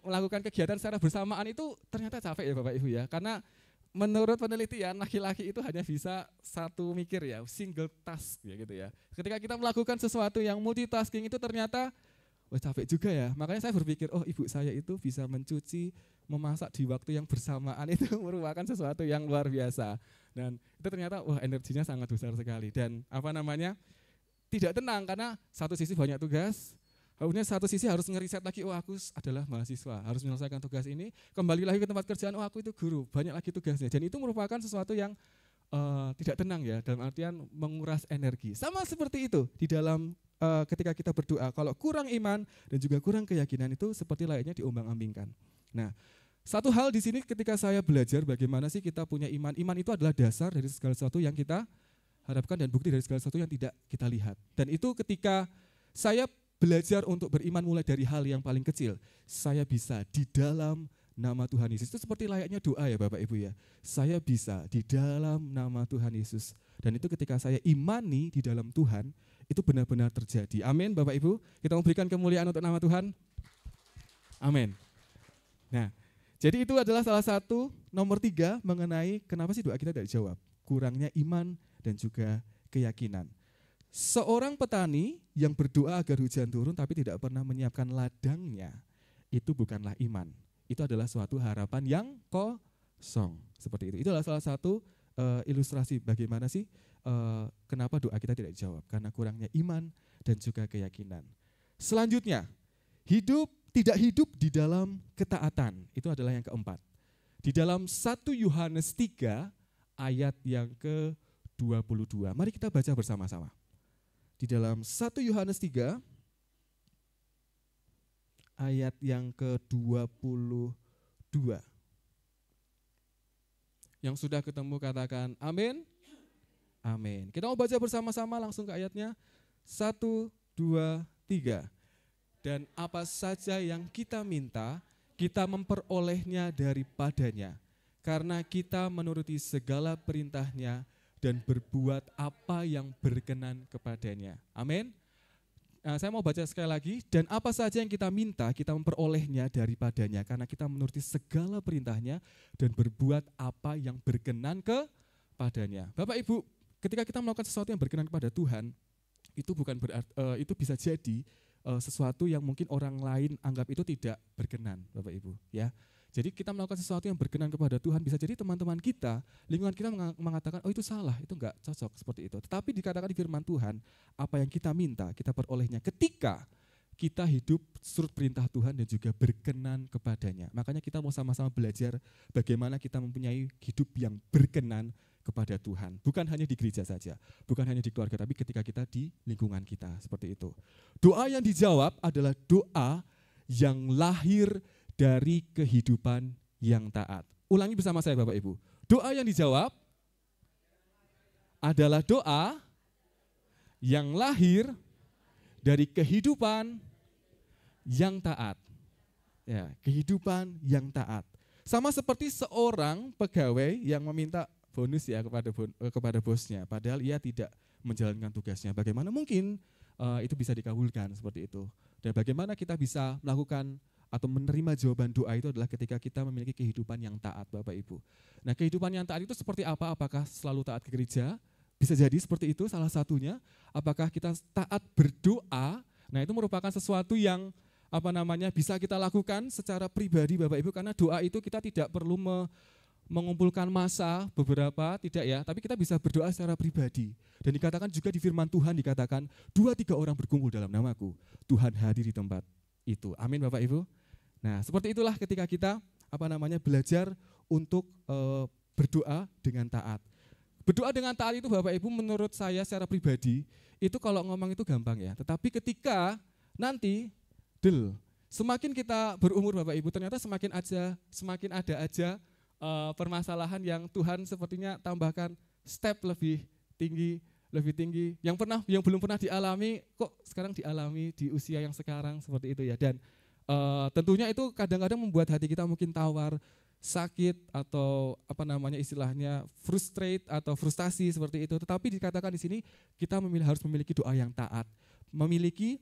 melakukan kegiatan secara bersamaan itu ternyata capek ya Bapak Ibu ya. Karena menurut penelitian laki-laki itu hanya bisa satu mikir ya, single task ya gitu ya. Ketika kita melakukan sesuatu yang multitasking itu ternyata wah capek juga ya. Makanya saya berpikir, oh ibu saya itu bisa mencuci, memasak di waktu yang bersamaan itu merupakan sesuatu yang luar biasa. Dan itu ternyata wah energinya sangat besar sekali. Dan tidak tenang karena satu sisi banyak tugas, kemudian satu sisi harus ngeriset lagi, oh aku adalah mahasiswa, harus menyelesaikan tugas ini, kembali lagi ke tempat kerjaan, oh aku itu guru, banyak lagi tugasnya. Dan itu merupakan sesuatu yang tidak tenang ya, dalam artian menguras energi. Sama seperti itu di dalam ketika kita berdoa, kalau kurang iman dan juga kurang keyakinan itu seperti layaknya diombang-ambingkan. Nah, satu hal di sini ketika saya belajar bagaimana sih kita punya iman. Iman itu adalah dasar dari segala sesuatu yang kita harapkan dan bukti dari segala sesuatu yang tidak kita lihat. Dan itu ketika saya belajar untuk beriman mulai dari hal yang paling kecil, saya bisa di dalam nama Tuhan Yesus. Itu seperti layaknya doa ya Bapak Ibu ya. Saya bisa di dalam nama Tuhan Yesus. Dan itu ketika saya imani di dalam Tuhan, itu benar-benar terjadi. Amin Bapak Ibu. Kita memberikan kemuliaan untuk nama Tuhan. Amin. Nah, jadi itu adalah salah satu nomor 3 mengenai kenapa sih doa kita tidak dijawab. Kurangnya iman dan juga keyakinan. Seorang petani yang berdoa agar hujan turun tapi tidak pernah menyiapkan ladangnya, itu bukanlah iman. Itu adalah suatu harapan yang kosong. Seperti itu. Itu adalah salah satu ilustrasi bagaimana sih kenapa doa kita tidak dijawab. Karena kurangnya iman dan juga keyakinan. Selanjutnya, tidak hidup di dalam ketaatan. Itu adalah yang keempat. Di dalam 1 Yohanes 3 ayat yang ke-22. Mari kita baca bersama-sama. Di dalam 1 Yohanes 3 ayat yang ke-22. Yang sudah ketemu katakan amin. Amin. Kita mau baca bersama-sama langsung ke ayatnya. 1, 2, 3. Dan apa saja yang kita minta, kita memperolehnya daripadanya. Karena kita menuruti segala perintahnya dan berbuat apa yang berkenan kepadanya. Amin. Nah, saya mau baca sekali lagi, dan apa saja yang kita minta, kita memperolehnya daripadanya, karena kita menuruti segala perintahnya dan berbuat apa yang berkenan kepadanya. Bapak Ibu, ketika kita melakukan sesuatu yang berkenan kepada Tuhan, itu bukan berarti, itu bisa jadi sesuatu yang mungkin orang lain anggap itu tidak berkenan, Bapak Ibu. Ya. Jadi kita melakukan sesuatu yang berkenan kepada Tuhan, bisa jadi teman-teman kita, lingkungan kita mengatakan, oh itu salah, itu enggak cocok seperti itu. Tetapi dikatakan di firman Tuhan, apa yang kita minta, kita perolehnya ketika kita hidup surut perintah Tuhan dan juga berkenan kepadanya. Makanya kita mau sama-sama belajar bagaimana kita mempunyai hidup yang berkenan kepada Tuhan. Bukan hanya di gereja saja, bukan hanya di keluarga, tapi ketika kita di lingkungan kita, seperti itu. Doa yang dijawab adalah doa yang lahir dari kehidupan yang taat. Ulangi bersama saya Bapak Ibu. Doa yang dijawab adalah doa yang lahir dari kehidupan yang taat. Ya, kehidupan yang taat. Sama seperti seorang pegawai yang meminta bonus ya kepada bosnya, padahal ia tidak menjalankan tugasnya. Bagaimana mungkin itu bisa dikabulkan seperti itu? Dan bagaimana kita bisa melakukan atau menerima jawaban doa itu adalah ketika kita memiliki kehidupan yang taat, Bapak Ibu. Nah, kehidupan yang taat itu seperti apa? Apakah selalu taat ke gereja? Bisa jadi seperti itu salah satunya. Apakah kita taat berdoa? Nah, itu merupakan sesuatu yang bisa kita lakukan secara pribadi, Bapak Ibu, karena doa itu kita tidak perlu mengumpulkan massa beberapa, tidak ya, tapi kita bisa berdoa secara pribadi. Dan dikatakan juga di firman Tuhan dikatakan 2-3 orang berkumpul dalam namaku, Tuhan hadir di tempat itu. Amin Bapak Ibu. Nah, seperti itulah ketika kita belajar untuk berdoa dengan taat. Berdoa dengan taat itu Bapak Ibu menurut saya secara pribadi itu kalau ngomong itu gampang ya. Tetapi ketika nanti semakin kita berumur Bapak Ibu ternyata semakin ada aja permasalahan yang Tuhan sepertinya tambahkan step lebih tinggi, yang belum pernah dialami kok sekarang dialami di usia yang sekarang seperti itu ya. Dan tentunya itu kadang-kadang membuat hati kita mungkin tawar, sakit atau istilahnya frustrate atau frustasi seperti itu. Tetapi dikatakan di sini kita harus memiliki doa yang taat, memiliki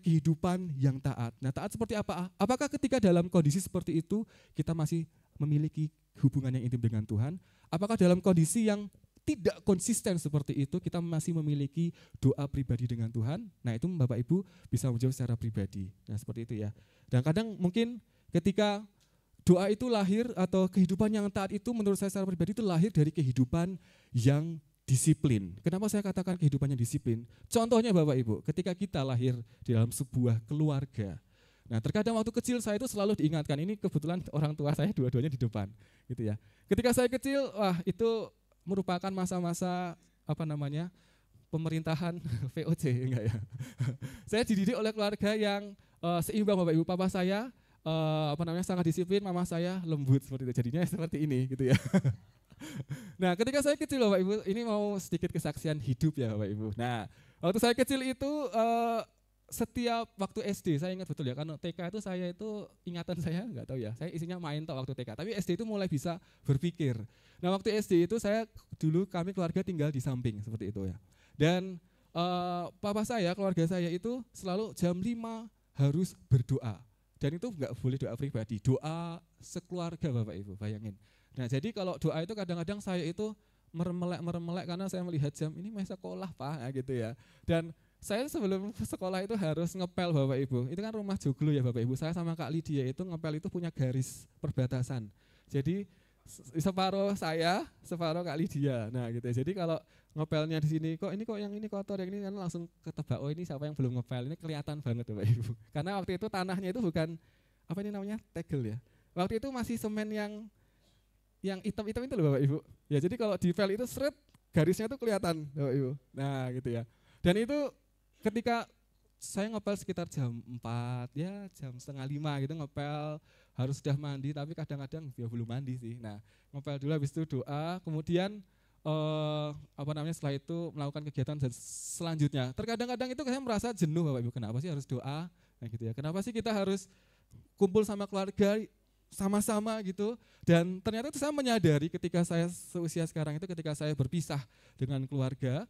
kehidupan yang taat. Nah, taat seperti apa? Apakah ketika dalam kondisi seperti itu kita masih memiliki hubungan yang intim dengan Tuhan? Apakah dalam kondisi yang tidak konsisten seperti itu, kita masih memiliki doa pribadi dengan Tuhan, nah itu Bapak Ibu bisa menjawab secara pribadi. Nah seperti itu ya. Dan kadang mungkin ketika doa itu lahir atau kehidupan yang taat itu menurut saya secara pribadi itu lahir dari kehidupan yang disiplin. Kenapa saya katakan kehidupan yang disiplin? Contohnya Bapak Ibu, ketika kita lahir di dalam sebuah keluarga. Nah terkadang waktu kecil saya itu selalu diingatkan, ini kebetulan orang tua saya dua-duanya di depan gitu ya. Ketika saya kecil, wah itu merupakan masa-masa pemerintahan VOC enggak ya. Saya dididik oleh keluarga yang seimbang Bapak Ibu. Papa saya sangat disiplin, mama saya lembut seperti itu. Jadinya seperti ini gitu ya. Nah, ketika saya kecil Bapak Ibu, ini mau sedikit kesaksian hidup ya Bapak Ibu. Nah, waktu saya kecil itu setiap waktu SD, saya ingat betul ya, karena TK itu saya itu ingatan saya nggak tahu ya, saya isinya main toh waktu TK, tapi SD itu mulai bisa berpikir. Nah waktu SD itu kami keluarga tinggal di samping seperti itu ya. Dan papa saya, keluarga saya itu selalu jam 5 harus berdoa. Dan itu nggak boleh doa pribadi, doa sekeluarga Bapak Ibu, bayangin. Nah jadi kalau doa itu kadang-kadang saya itu meremelek karena saya melihat jam, ini masih sekolah Pak, gitu ya. Dan saya sebelum sekolah itu harus ngepel Bapak Ibu. Itu kan rumah joglo ya Bapak Ibu. Saya sama Kak Lydia itu ngepel itu punya garis perbatasan. Jadi separuh saya, separuh Kak Lydia. Nah gitu ya. Jadi kalau ngepelnya di sini kok yang ini kotor, yang ini kan langsung ketebak, oh ini siapa yang belum ngepel. Ini kelihatan banget Bapak Ibu. Karena waktu itu tanahnya itu bukan tegel ya. Waktu itu masih semen yang hitam-hitam itu loh Bapak Ibu. Ya jadi kalau di pel itu seret garisnya itu kelihatan Bapak Ibu. Nah gitu ya. Dan itu ketika saya ngepel sekitar jam 4, ya jam 4:30 gitu ngepel, harus sudah mandi, tapi kadang-kadang ya belum mandi sih. Nah ngepel dulu, habis itu doa, kemudian setelah itu melakukan kegiatan selanjutnya. Terkadang-kadang itu saya merasa jenuh Bapak Ibu, kenapa sih harus doa? Nah gitu ya, kenapa sih kita harus kumpul sama keluarga sama-sama gitu. Dan ternyata itu saya menyadari ketika saya seusia sekarang itu, ketika saya berpisah dengan keluarga,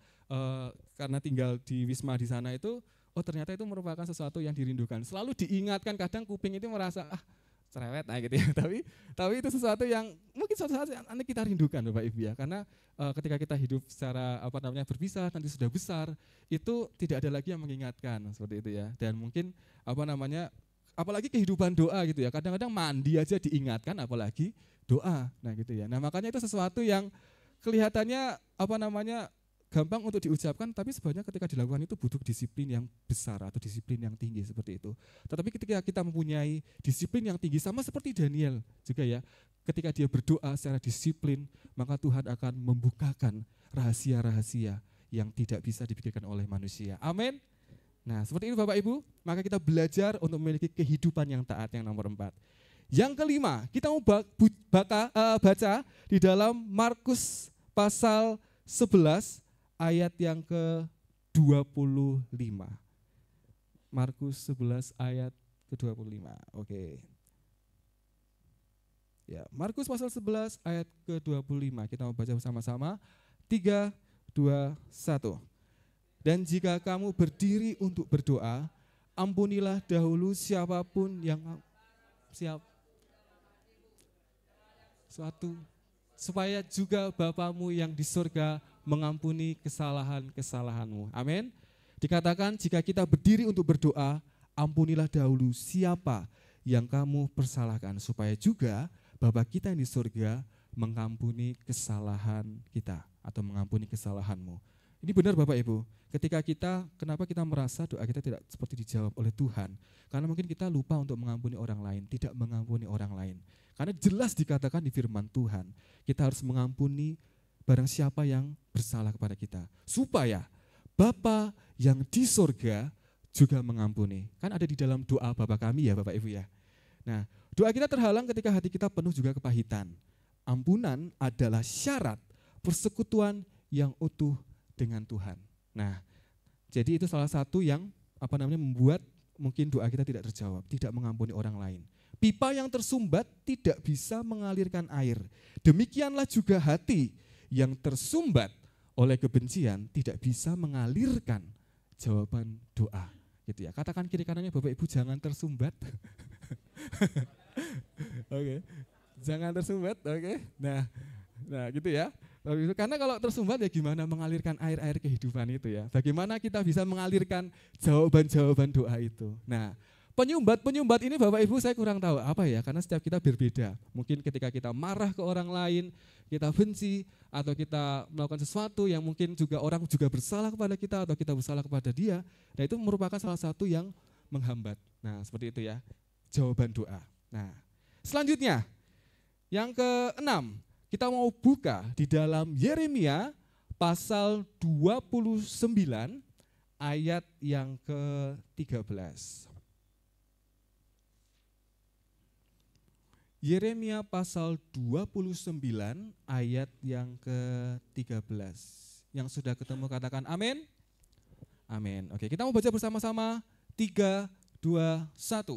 karena tinggal di Wisma di sana itu, oh ternyata itu merupakan sesuatu yang dirindukan. Selalu diingatkan, kadang kuping itu merasa cerewet gitu ya. Tapi itu sesuatu yang mungkin suatu saat nanti kita rindukan Bapak Ibu ya. Karena ketika kita hidup secara berpisah, nanti sudah besar, itu tidak ada lagi yang mengingatkan seperti itu ya. Dan mungkin apalagi kehidupan doa gitu ya. Kadang-kadang mandi aja diingatkan, apalagi doa. Nah gitu ya. Nah makanya itu sesuatu yang kelihatannya gampang untuk diucapkan, tapi sebenarnya ketika dilakukan itu butuh disiplin yang besar atau disiplin yang tinggi seperti itu. Tetapi ketika kita mempunyai disiplin yang tinggi, sama seperti Daniel juga ya, ketika dia berdoa secara disiplin, maka Tuhan akan membukakan rahasia-rahasia yang tidak bisa dipikirkan oleh manusia. Amin. Nah seperti itu Bapak Ibu, maka kita belajar untuk memiliki kehidupan yang taat, yang nomor 4. Yang kelima, kita mau baca di dalam Markus pasal 11 ayat yang ke-25. Markus 11 ayat ke-25. Oke. Ya, Markus pasal 11 ayat ke-25. Kita mau baca bersama-sama. 3, 2, 1. Dan jika kamu berdiri untuk berdoa, ampunilah dahulu siapapun yang supaya juga Bapamu yang di surga mengampuni kesalahan-kesalahanmu. Amin. Dikatakan jika kita berdiri untuk berdoa, ampunilah dahulu siapa yang kamu persalahkan, supaya juga Bapa kita yang di surga mengampuni kesalahan kita atau mengampuni kesalahanmu. Ini benar Bapak Ibu, kenapa kita merasa doa kita tidak seperti dijawab oleh Tuhan? Karena mungkin kita lupa untuk mengampuni orang lain, tidak mengampuni orang lain. Karena jelas dikatakan di firman Tuhan, kita harus mengampuni barang siapa yang bersalah kepada kita, supaya Bapa yang di surga juga mengampuni. Kan ada di dalam doa Bapa kami ya Bapak Ibu ya. Nah, doa kita terhalang ketika hati kita penuh juga kepahitan. Ampunan adalah syarat persekutuan yang utuh dengan Tuhan. Nah, jadi itu salah satu yang membuat mungkin doa kita tidak terjawab, tidak mengampuni orang lain. Pipa yang tersumbat tidak bisa mengalirkan air. Demikianlah juga hati yang tersumbat oleh kebencian tidak bisa mengalirkan jawaban doa. Gitu ya. Katakan kiri kanannya Bapak Ibu, jangan tersumbat. Oke. Jangan tersumbat, oke. Nah gitu ya. Karena kalau tersumbat ya gimana mengalirkan air-air kehidupan itu ya. Bagaimana kita bisa mengalirkan jawaban-jawaban doa itu. Nah, penyumbat ini Bapak Ibu saya kurang tahu apa ya, karena setiap kita berbeda. Mungkin ketika kita marah ke orang lain, kita benci, atau kita melakukan sesuatu yang mungkin juga orang juga bersalah kepada kita, atau kita bersalah kepada dia. Nah itu merupakan salah satu yang menghambat. Nah seperti itu ya, jawaban doa. Nah selanjutnya, yang keenam, kita mau buka di dalam Yeremia pasal 29 ayat yang ke-13. Yeremia pasal 29 ayat yang ke-13. Yang sudah ketemu katakan amin. Amin. Oke, kita mau baca bersama-sama. 3, 2, 1.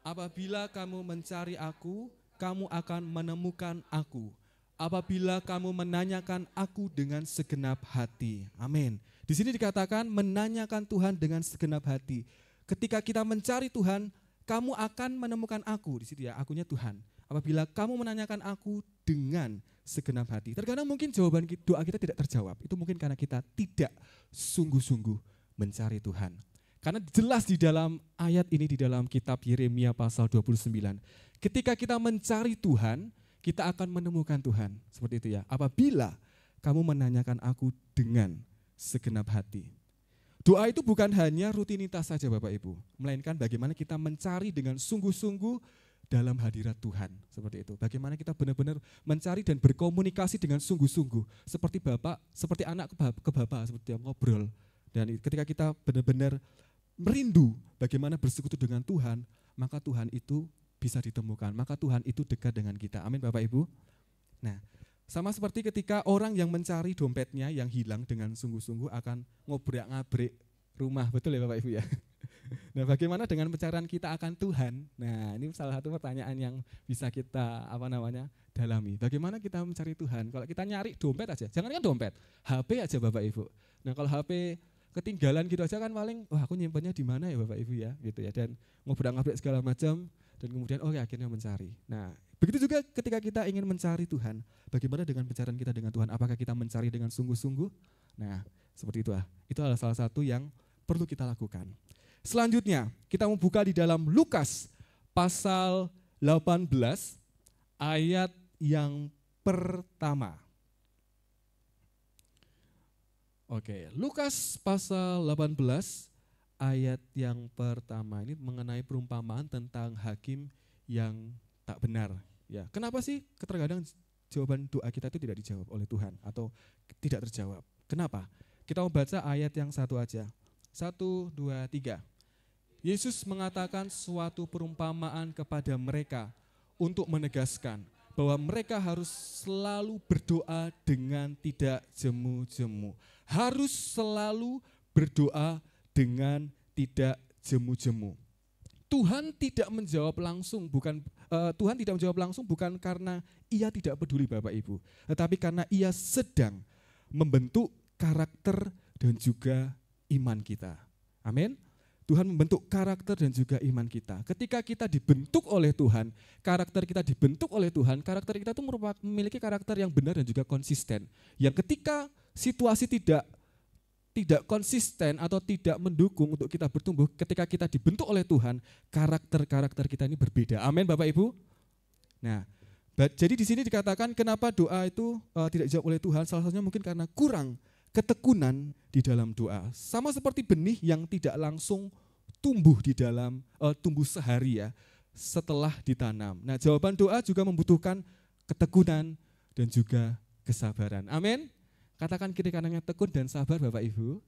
Apabila kamu mencari aku, kamu akan menemukan aku. Apabila kamu menanyakan aku dengan segenap hati. Amin. Di sini dikatakan menanyakan Tuhan dengan segenap hati. Ketika kita mencari Tuhan, kamu akan menemukan aku. Di situ ya, akunya Tuhan. Apabila kamu menanyakan aku dengan segenap hati. Terkadang mungkin jawaban doa kita tidak terjawab. Itu mungkin karena kita tidak sungguh-sungguh mencari Tuhan. Karena jelas di dalam ayat ini, di dalam kitab Yeremia pasal 29. Ketika kita mencari Tuhan, kita akan menemukan Tuhan. Seperti itu ya. Apabila kamu menanyakan aku dengan segenap hati. Doa itu bukan hanya rutinitas saja Bapak Ibu. Melainkan bagaimana kita mencari dengan sungguh-sungguh dalam hadirat Tuhan. Seperti itu. Bagaimana kita benar-benar mencari dan berkomunikasi dengan sungguh-sungguh. Seperti Bapak, seperti anak ke Bapak, seperti yang ngobrol. Dan ketika kita benar-benar merindu bagaimana bersekutu dengan Tuhan, maka Tuhan itu bisa ditemukan, maka Tuhan itu dekat dengan kita. Amin Bapak Ibu. Nah, sama seperti ketika orang yang mencari dompetnya yang hilang dengan sungguh-sungguh akan ngobrak-ngabrik rumah, betul ya Bapak Ibu ya. Nah, bagaimana dengan pencarian kita akan Tuhan? Nah, ini salah satu pertanyaan yang bisa kita dalami. Bagaimana kita mencari Tuhan? Kalau kita nyari dompet aja, jangan kan dompet, HP aja Bapak Ibu. Nah, kalau HP ketinggalan gitu aja kan paling, wah aku nyimpennya di mana ya Bapak Ibu ya, gitu ya. Dan ngobrak-ngabrik segala macam, dan kemudian akhirnya mencari. Nah, begitu juga ketika kita ingin mencari Tuhan, bagaimana dengan pencarian kita dengan Tuhan? Apakah kita mencari dengan sungguh-sungguh? Nah, seperti itu. Itu adalah salah satu yang perlu kita lakukan. Selanjutnya, kita membuka di dalam Lukas pasal 18 ayat yang pertama. Oke, Lukas pasal 18 ayat yang pertama ini mengenai perumpamaan tentang hakim yang tak benar. Ya, kenapa sih terkadang jawaban doa kita itu tidak dijawab oleh Tuhan atau tidak terjawab? Kenapa? Kita mau baca ayat yang satu aja. 1, 2, 3. Yesus mengatakan suatu perumpamaan kepada mereka untuk menegaskan bahwa mereka harus selalu berdoa dengan tidak jemu-jemu. Harus selalu berdoa dengan tidak jemu-jemu. Tuhan tidak menjawab langsung bukan karena Ia tidak peduli Bapak Ibu, tetapi karena Ia sedang membentuk karakter dan juga iman kita. Amin. Tuhan membentuk karakter dan juga iman kita. Ketika kita dibentuk oleh Tuhan, karakter kita dibentuk oleh Tuhan, karakter kita itu memiliki karakter yang benar dan juga konsisten. Yang ketika situasi tidak konsisten atau tidak mendukung untuk kita bertumbuh, ketika kita dibentuk oleh Tuhan, karakter-karakter kita ini berbeda. Amin Bapak Ibu. Nah, jadi di sini dikatakan kenapa doa itu tidak dijawab oleh Tuhan, salah satunya mungkin karena kurang ketekunan di dalam doa. Sama seperti benih yang tidak langsung tumbuh tumbuh sehari ya setelah ditanam. Nah, jawaban doa juga membutuhkan ketekunan dan juga kesabaran. Amin. Katakan kiri kanannya tekun dan sabar Bapak Ibu.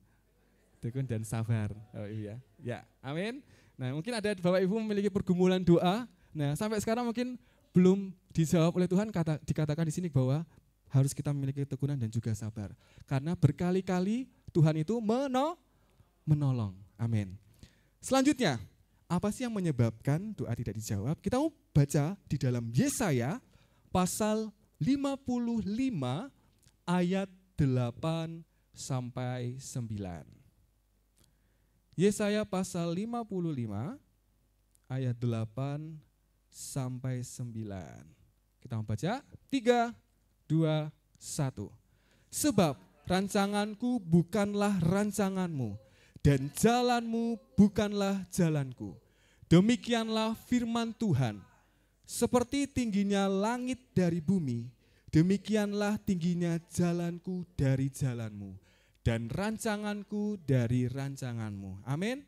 Tekun dan sabar Bapak Ibu ya. Ya, amin. Nah, mungkin ada Bapak Ibu memiliki pergumulan doa. Nah, sampai sekarang mungkin belum dijawab oleh Tuhan, dikatakan di sini bahwa harus kita memiliki ketekunan dan juga sabar. Karena berkali-kali Tuhan itu menolong. Amin. Selanjutnya, apa sih yang menyebabkan doa tidak dijawab? Kita mau baca di dalam Yesaya pasal 55 ayat 8 sampai 9. Yesaya pasal 55 ayat 8 sampai 9. Kita mau baca 3, 2, 1. Sebab rancanganku bukanlah rancanganmu, dan jalanmu bukanlah jalanku. Demikianlah firman Tuhan. Seperti tingginya langit dari bumi, demikianlah tingginya jalanku dari jalanmu, dan rancanganku dari rancanganmu. Amin.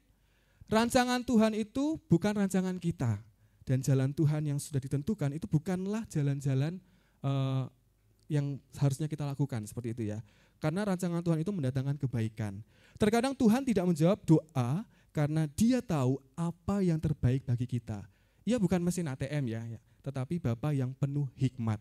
Rancangan Tuhan itu bukan rancangan kita. Dan jalan Tuhan yang sudah ditentukan itu bukanlah jalan-jalan yang harusnya kita lakukan, seperti itu ya. Karena rancangan Tuhan itu mendatangkan kebaikan. Terkadang Tuhan tidak menjawab doa karena Dia tahu apa yang terbaik bagi kita. Ia bukan mesin ATM ya, tetapi Bapa yang penuh hikmat.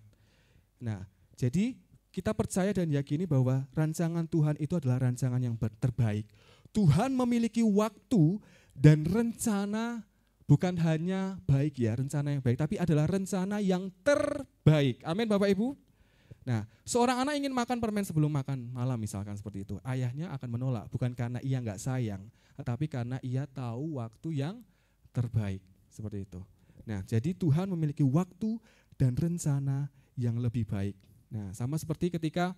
Nah, jadi kita percaya dan yakini bahwa rancangan Tuhan itu adalah rancangan yang terbaik. Tuhan memiliki waktu dan rencana, bukan hanya baik ya, rencana yang baik, tapi adalah rencana yang terbaik. Amin Bapak Ibu. Nah, seorang anak ingin makan permen sebelum makan malam misalkan seperti itu. Ayahnya akan menolak, bukan karena ia enggak sayang, tetapi karena ia tahu waktu yang terbaik. Seperti itu. Nah, jadi Tuhan memiliki waktu dan rencana yang lebih baik. Nah, sama seperti ketika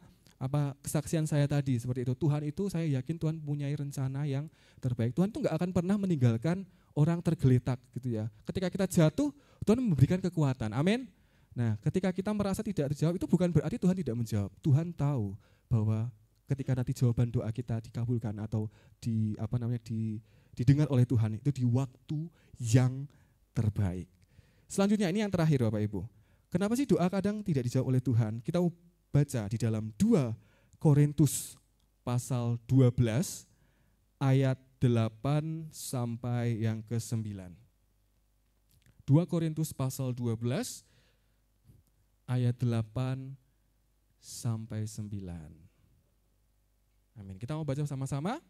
kesaksian saya tadi, seperti itu. Tuhan itu, saya yakin Tuhan mempunyai rencana yang terbaik. Tuhan itu enggak akan pernah meninggalkan orang tergeletak gitu ya. Ketika kita jatuh, Tuhan memberikan kekuatan. Amin. Nah, ketika kita merasa tidak terjawab, itu bukan berarti Tuhan tidak menjawab. Tuhan tahu bahwa ketika nanti jawaban doa kita dikabulkan atau didengar oleh Tuhan, itu di waktu yang terbaik. Selanjutnya ini yang terakhir Bapak Ibu. Kenapa sih doa kadang tidak dijawab oleh Tuhan? Kita baca di dalam 2 Korintus pasal 12 ayat 8 sampai yang ke-9. 2 Korintus pasal 12 ayat 8 sampai 9. Amin. Kita mau baca sama-sama.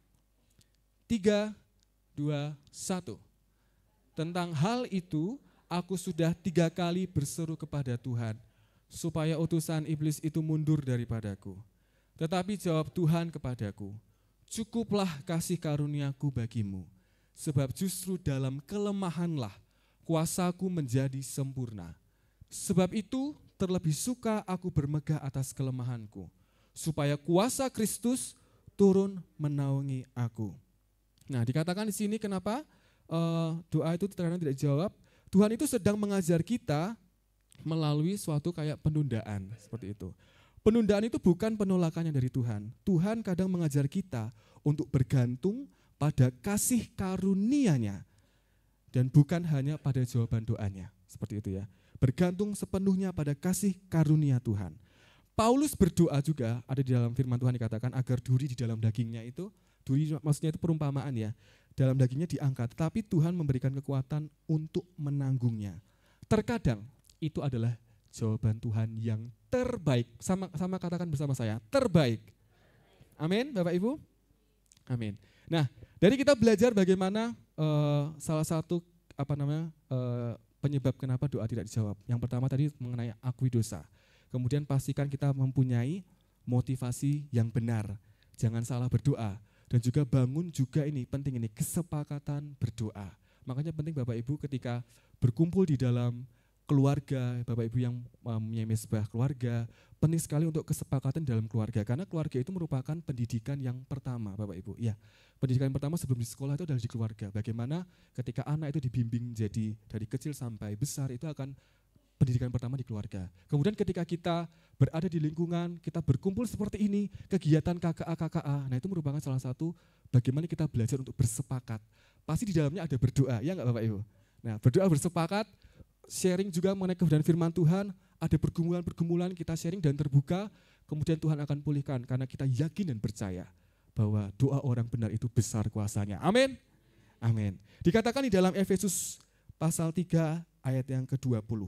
3, 2, 1. Tentang hal itu aku sudah 3 kali berseru kepada Tuhan supaya utusan iblis itu mundur daripadaku. Tetapi jawab Tuhan kepadaku, cukuplah kasih karuniaku bagimu, sebab justru dalam kelemahanlah kuasaku menjadi sempurna. Sebab itu terlebih suka aku bermegah atas kelemahanku, supaya kuasa Kristus turun menaungi aku. Nah, dikatakan di sini kenapa doa itu terkadang tidak dijawab. Tuhan itu sedang mengajar kita melalui suatu kayak penundaan, seperti itu. Penundaan itu bukan penolakannya dari Tuhan. Tuhan kadang mengajar kita untuk bergantung pada kasih karunia-Nya dan bukan hanya pada jawaban doanya, seperti itu ya. Bergantung sepenuhnya pada kasih karunia Tuhan. Paulus berdoa juga, ada di dalam firman Tuhan dikatakan agar duri di dalam dagingnya itu, duri maksudnya itu perumpamaan ya, dalam dagingnya diangkat, tetapi Tuhan memberikan kekuatan untuk menanggungnya. Terkadang itu adalah jawaban Tuhan yang terbaik. Sama katakan bersama saya, terbaik. Amin, Bapak Ibu. Amin. Nah, dari kita belajar bagaimana salah satu penyebab kenapa doa tidak dijawab. Yang pertama tadi mengenai akui dosa. Kemudian pastikan kita mempunyai motivasi yang benar. Jangan salah berdoa. Dan juga bangun juga ini, penting ini, kesepakatan berdoa. Makanya penting Bapak Ibu ketika berkumpul di dalam keluarga, Bapak Ibu yang mempunyai mesbah keluarga, penting sekali untuk kesepakatan dalam keluarga. Karena keluarga itu merupakan pendidikan yang pertama Bapak Ibu. Ya, pendidikan yang pertama sebelum di sekolah itu adalah di keluarga. Bagaimana ketika anak itu dibimbing jadi dari kecil sampai besar, itu akan pendidikan pertama di keluarga. Kemudian ketika kita berada di lingkungan, kita berkumpul seperti ini, kegiatan KKA, nah itu merupakan salah satu bagaimana kita belajar untuk bersepakat. Pasti di dalamnya ada berdoa, ya enggak Bapak Ibu? Nah, berdoa bersepakat, sharing juga mengenai kebenaran firman Tuhan, ada pergumulan-pergumulan, kita sharing dan terbuka, kemudian Tuhan akan pulihkan karena kita yakin dan percaya bahwa doa orang benar itu besar kuasanya. Amin. Amin. Dikatakan di dalam Efesus pasal 3 ayat yang ke-20.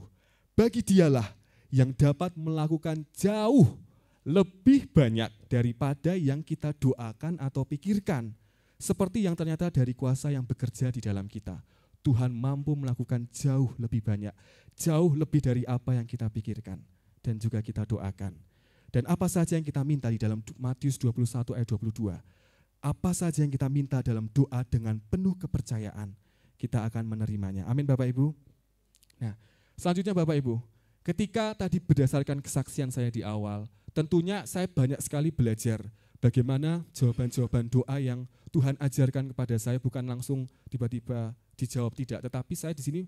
Bagi dialah yang dapat melakukan jauh lebih banyak daripada yang kita doakan atau pikirkan. Seperti yang ternyata dari kuasa yang bekerja di dalam kita. Tuhan mampu melakukan jauh lebih banyak, jauh lebih dari apa yang kita pikirkan dan juga kita doakan. Dan apa saja yang kita minta di dalam Matius 21 ayat 22, apa saja yang kita minta dalam doa dengan penuh kepercayaan, kita akan menerimanya. Amin Bapak Ibu. Nah, selanjutnya Bapak Ibu, ketika tadi berdasarkan kesaksian saya di awal, tentunya saya banyak sekali belajar bagaimana jawaban-jawaban doa yang Tuhan ajarkan kepada saya bukan langsung tiba-tiba dijawab tidak, tetapi saya di sini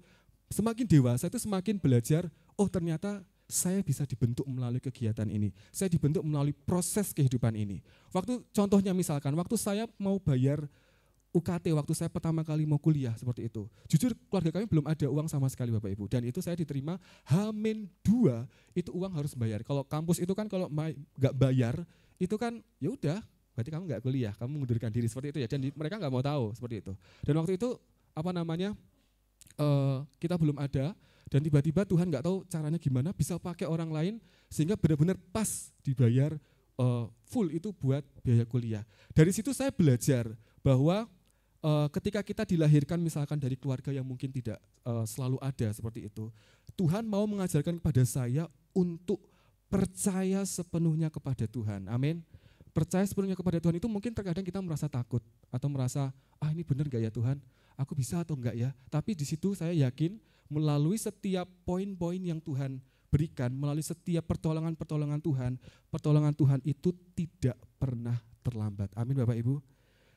semakin dewasa itu semakin belajar, oh ternyata saya bisa dibentuk melalui kegiatan ini. Saya dibentuk melalui proses kehidupan ini. Waktu contohnya misalkan, waktu saya mau bayar UKT, waktu saya pertama kali mau kuliah seperti itu. Jujur keluarga kami belum ada uang sama sekali Bapak Ibu. Dan itu saya diterima H-2 itu uang harus bayar. Kalau kampus itu kan kalau nggak bayar itu kan ya udah berarti kamu nggak kuliah, kamu mengundurkan diri seperti itu ya. Dan mereka nggak mau tahu seperti itu. Dan waktu itu kita belum ada dan tiba-tiba Tuhan nggak tahu caranya gimana bisa pakai orang lain sehingga benar-benar pas dibayar full itu buat biaya kuliah. Dari situ saya belajar bahwa ketika kita dilahirkan misalkan dari keluarga yang mungkin tidak selalu ada seperti itu, Tuhan mau mengajarkan kepada saya untuk percaya sepenuhnya kepada Tuhan. Amin. Percaya sepenuhnya kepada Tuhan itu mungkin terkadang kita merasa takut atau merasa ini benar gak ya Tuhan? Aku bisa atau enggak ya? Tapi di situ saya yakin melalui setiap poin-poin yang Tuhan berikan, melalui setiap pertolongan-pertolongan Tuhan itu tidak pernah terlambat. Amin Bapak Ibu.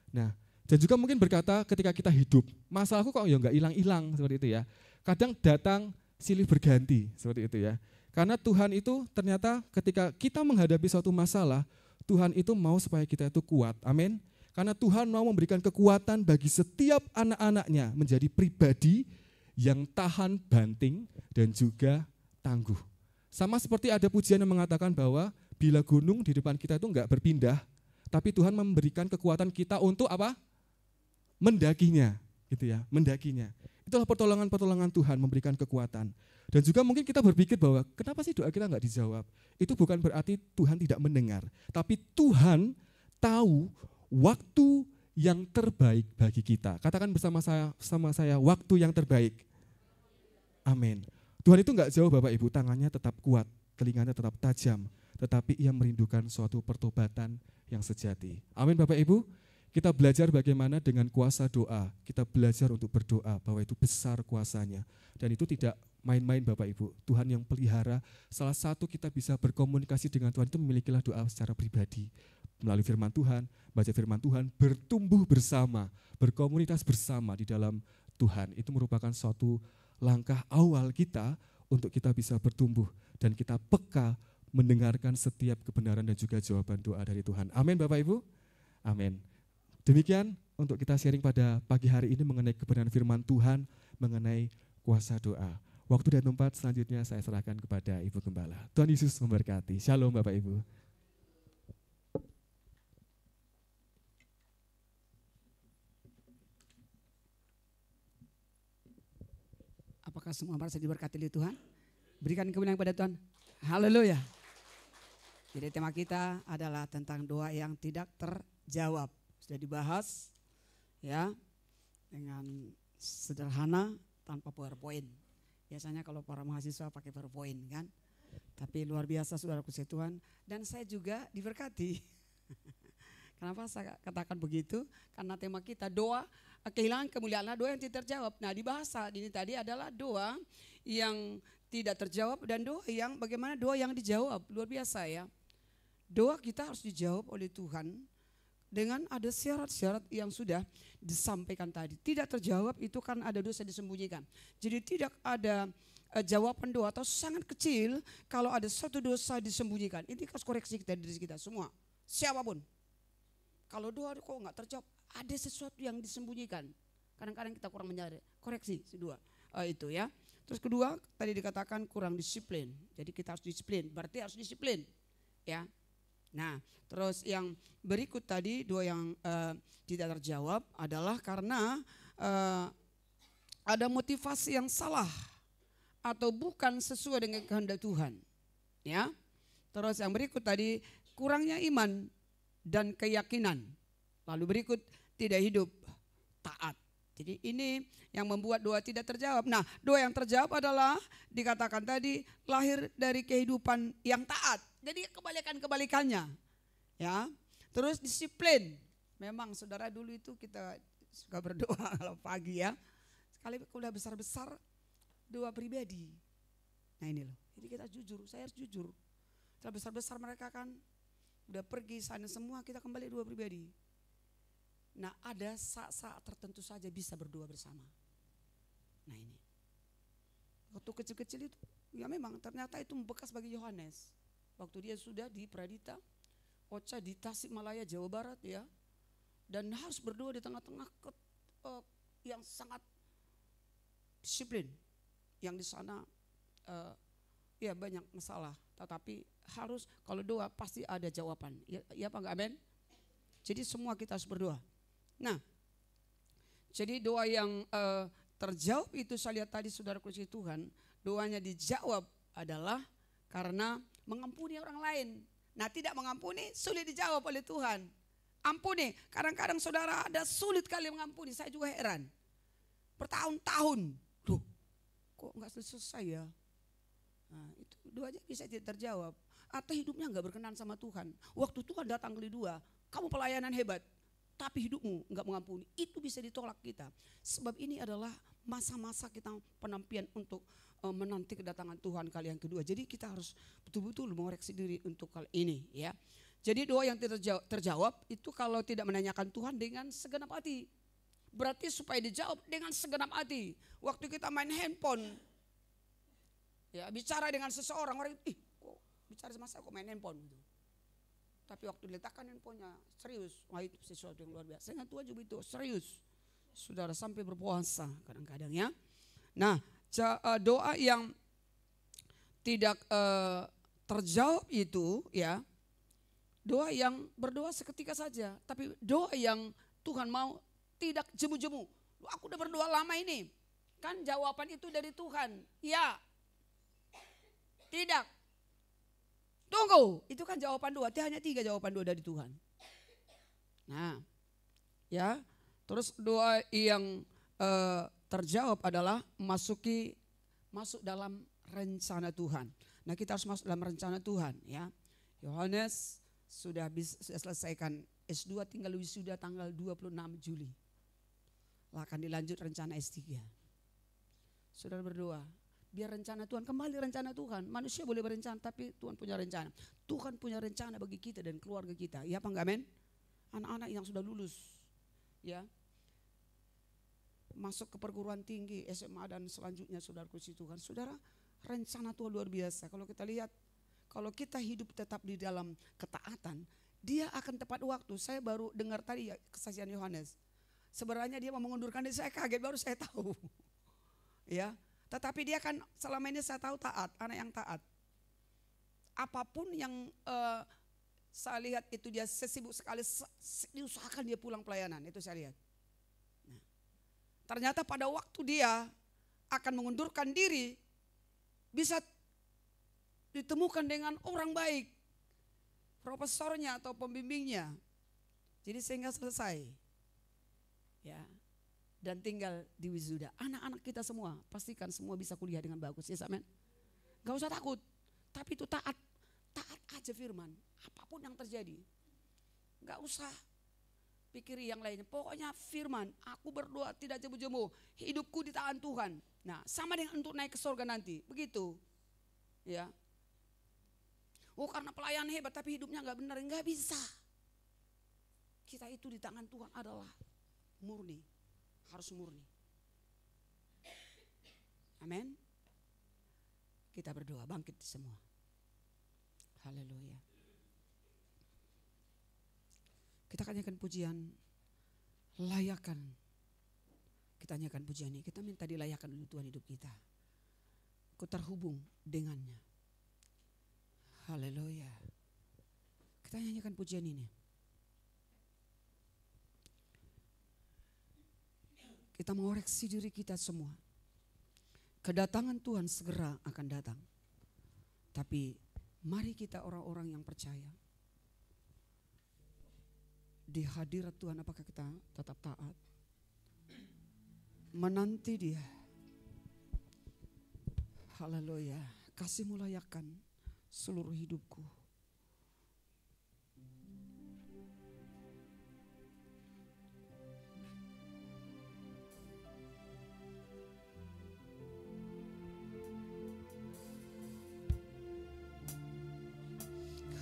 Nah, dan juga mungkin berkata ketika kita hidup, masalahku kok ya enggak hilang-hilang seperti itu ya. Kadang datang silih berganti seperti itu ya. Karena Tuhan itu ternyata ketika kita menghadapi suatu masalah, Tuhan itu mau supaya kita itu kuat. Amin. Karena Tuhan mau memberikan kekuatan bagi setiap anak-anaknya menjadi pribadi yang tahan banting dan juga tangguh. Sama seperti ada pujian yang mengatakan bahwa bila gunung di depan kita itu enggak berpindah, tapi Tuhan memberikan kekuatan kita untuk apa? Mendakinya, gitu ya, mendakinya. Itulah pertolongan-pertolongan Tuhan memberikan kekuatan. Dan juga mungkin kita berpikir bahwa kenapa sih doa kita enggak dijawab? Itu bukan berarti Tuhan tidak mendengar, tapi Tuhan tahu waktu yang terbaik bagi kita. Katakan bersama saya, waktu yang terbaik. Amin. Tuhan itu enggak jauh Bapak Ibu, tangannya tetap kuat, telinganya tetap tajam, tetapi ia merindukan suatu pertobatan yang sejati. Amin Bapak Ibu. Kita belajar bagaimana dengan kuasa doa, kita belajar untuk berdoa bahwa itu besar kuasanya. Dan itu tidak main-main Bapak Ibu, Tuhan yang pelihara. Salah satu kita bisa berkomunikasi dengan Tuhan itu memilikilah doa secara pribadi. Melalui firman Tuhan, baca firman Tuhan, bertumbuh bersama, berkomunitas bersama di dalam Tuhan. Itu merupakan suatu langkah awal kita untuk kita bisa bertumbuh dan kita peka mendengarkan setiap kebenaran dan juga jawaban doa dari Tuhan. Amin Bapak Ibu. Amin. Demikian untuk kita sharing pada pagi hari ini mengenai kebenaran firman Tuhan, mengenai kuasa doa. Waktu dan tempat selanjutnya saya serahkan kepada Ibu Gembala. Tuhan Yesus memberkati. Shalom Bapak Ibu. Apakah semua merasa diberkati oleh Tuhan? Berikan kemenangan pada Tuhan. Haleluya. Jadi tema kita adalah tentang doa yang tidak terjawab. Sudah dibahas ya dengan sederhana tanpa PowerPoint. Biasanya kalau para mahasiswa pakai PowerPoint kan. Tapi luar biasa saudaraku Tuhan. Dan saya juga diberkati. Kenapa saya katakan begitu? Karena tema kita doa kehilangan kemuliaan, doa yang tidak terjawab. Nah di bahasa ini tadi adalah doa yang tidak terjawab dan doa yang bagaimana doa yang dijawab. Luar biasa ya. Doa kita harus dijawab oleh Tuhan dengan ada syarat-syarat yang sudah disampaikan tadi. Tidak terjawab itu kan ada dosa disembunyikan. Jadi tidak ada jawaban doa atau sangat kecil kalau ada satu dosa disembunyikan. Ini harus koreksi kita diri kita semua. Siapapun. Kalau doa kok nggak terjawab, ada sesuatu yang disembunyikan. Kadang-kadang kita kurang menyadari. Koreksi dua itu ya. Terus kedua tadi dikatakan kurang disiplin. Jadi kita harus disiplin. Berarti harus disiplin. Ya. Nah, terus yang berikut tadi doa yang tidak terjawab adalah karena ada motivasi yang salah atau bukan sesuai dengan kehendak Tuhan. Ya. Terus yang berikut tadi kurangnya iman dan keyakinan. Lalu berikut tidak hidup taat. Jadi ini yang membuat doa tidak terjawab. Nah, doa yang terjawab adalah dikatakan tadi lahir dari kehidupan yang taat. Jadi kebalikannya. Ya. Terus disiplin. Memang saudara dulu itu kita suka berdoa kalau pagi ya. Sekali udah besar-besar doa pribadi. Nah ini loh. Jadi kita jujur, saya harus jujur. Setelah besar-besar mereka kan udah pergi sana semua, kita kembali dua pribadi. Nah, ada saat-saat tertentu saja bisa berdua bersama. Nah ini, waktu kecil-kecil itu, ya memang ternyata itu membekas bagi Yohanes. Waktu dia sudah di Pradita, Ocha di Tasikmalaya, Jawa Barat ya. Dan harus berdua di tengah-tengah yang sangat disiplin. Yang di sana ya banyak masalah, tetapi harus kalau doa pasti ada jawaban. Ya apa enggak, amin? Jadi semua kita harus berdoa. Nah, jadi doa yang terjawab itu saya lihat tadi saudara kasih Tuhan, doanya dijawab adalah karena mengampuni orang lain. Nah, tidak mengampuni sulit dijawab oleh Tuhan. Ampuni, kadang-kadang saudara ada sulit kali mengampuni, saya juga heran. Bertahun-tahun, loh kok enggak selesai ya? Nah, itu doanya bisa tidak terjawab. Atau hidupnya enggak berkenan sama Tuhan. Waktu Tuhan datang kali dua, kamu pelayanan hebat, tapi hidupmu enggak mengampuni. Itu bisa ditolak kita. Sebab ini adalah masa-masa kita penantian untuk menanti kedatangan Tuhan kali yang kedua. Jadi kita harus betul-betul mengoreksi diri untuk kali ini ya. Jadi doa yang tidak terjawab itu kalau tidak menanyakan Tuhan dengan segenap hati. Berarti supaya dijawab dengan segenap hati. Waktu kita main handphone, ya bicara dengan seseorang, orang itu, kok bicara sama saya kok main handphone gitu. Tapi waktu diletakkan handphonenya serius, wah itu sesuatu yang luar biasa. Dengan Tuhan juga itu serius. Saudara sampai berpuasa kadang-kadang ya. Nah, doa yang tidak terjawab itu ya, doa yang berdoa seketika saja, tapi doa yang Tuhan mau tidak jemu-jemu. Aku udah berdoa lama ini, kan jawaban itu dari Tuhan. Ya, tidak. Tunggu, itu kan jawaban doa. Hanya 3 jawaban doa dari Tuhan. Nah, ya, terus doa yang terjawab adalah masuk dalam rencana Tuhan. Nah, kita harus masuk dalam rencana Tuhan, ya. Yohanes sudah selesaikan S2, tinggal wisuda tanggal 26 Juli. Lah akan dilanjut rencana S3. Saudara berdoa, biar rencana Tuhan, kembali rencana Tuhan. Manusia boleh berencana, tapi Tuhan punya rencana. Tuhan punya rencana bagi kita dan keluarga kita. Ya apa enggak, men? Anak-anak yang sudah lulus, ya, masuk ke perguruan tinggi, SMA dan selanjutnya, saudara kasih Tuhan. Saudara, rencana Tuhan luar biasa. Kalau kita lihat, kalau kita hidup tetap di dalam ketaatan, dia akan tepat waktu. Saya baru dengar tadi ya, kesaksian Yohanes. Sebenarnya dia mau mengundurkan diri, saya kaget, baru saya tahu. Ya, tetapi dia kan selama ini saya tahu taat, anak yang taat. Apapun yang saya lihat itu dia sesibuk sekali, diusahakan dia pulang pelayanan, itu saya lihat. Nah, ternyata pada waktu dia akan mengundurkan diri, bisa ditemukan dengan orang baik, profesornya atau pembimbingnya. Jadi sehingga selesai. Ya, dan tinggal di wisuda. Anak-anak kita semua, pastikan semua bisa kuliah dengan bagus. Ya, amin. Gak usah takut, tapi itu taat aja firman. Apapun yang terjadi, gak usah pikir yang lainnya. Pokoknya firman, aku berdoa tidak jemu-jemu, hidupku di tangan Tuhan. Nah, sama dengan untuk naik ke surga nanti, begitu. Ya. Oh, karena pelayan hebat tapi hidupnya gak benar, gak bisa. Kita itu di tangan Tuhan adalah murni, harus murni. Amin. Kita berdoa, bangkit semua. Haleluya. Kita nyanyikan pujian, layakan. Kita nyanyikan pujian ini, kita minta dilayakan oleh Tuhan hidup kita. Ku terhubung dengannya. Haleluya. Kita nyanyikan pujian ini. Kita mengoreksi diri kita semua. Kedatangan Tuhan segera akan datang. Tapi mari kita orang-orang yang percaya. Di hadirat Tuhan apakah kita tetap taat? Menanti Dia. Haleluya. Kasih mulayakan seluruh hidupku.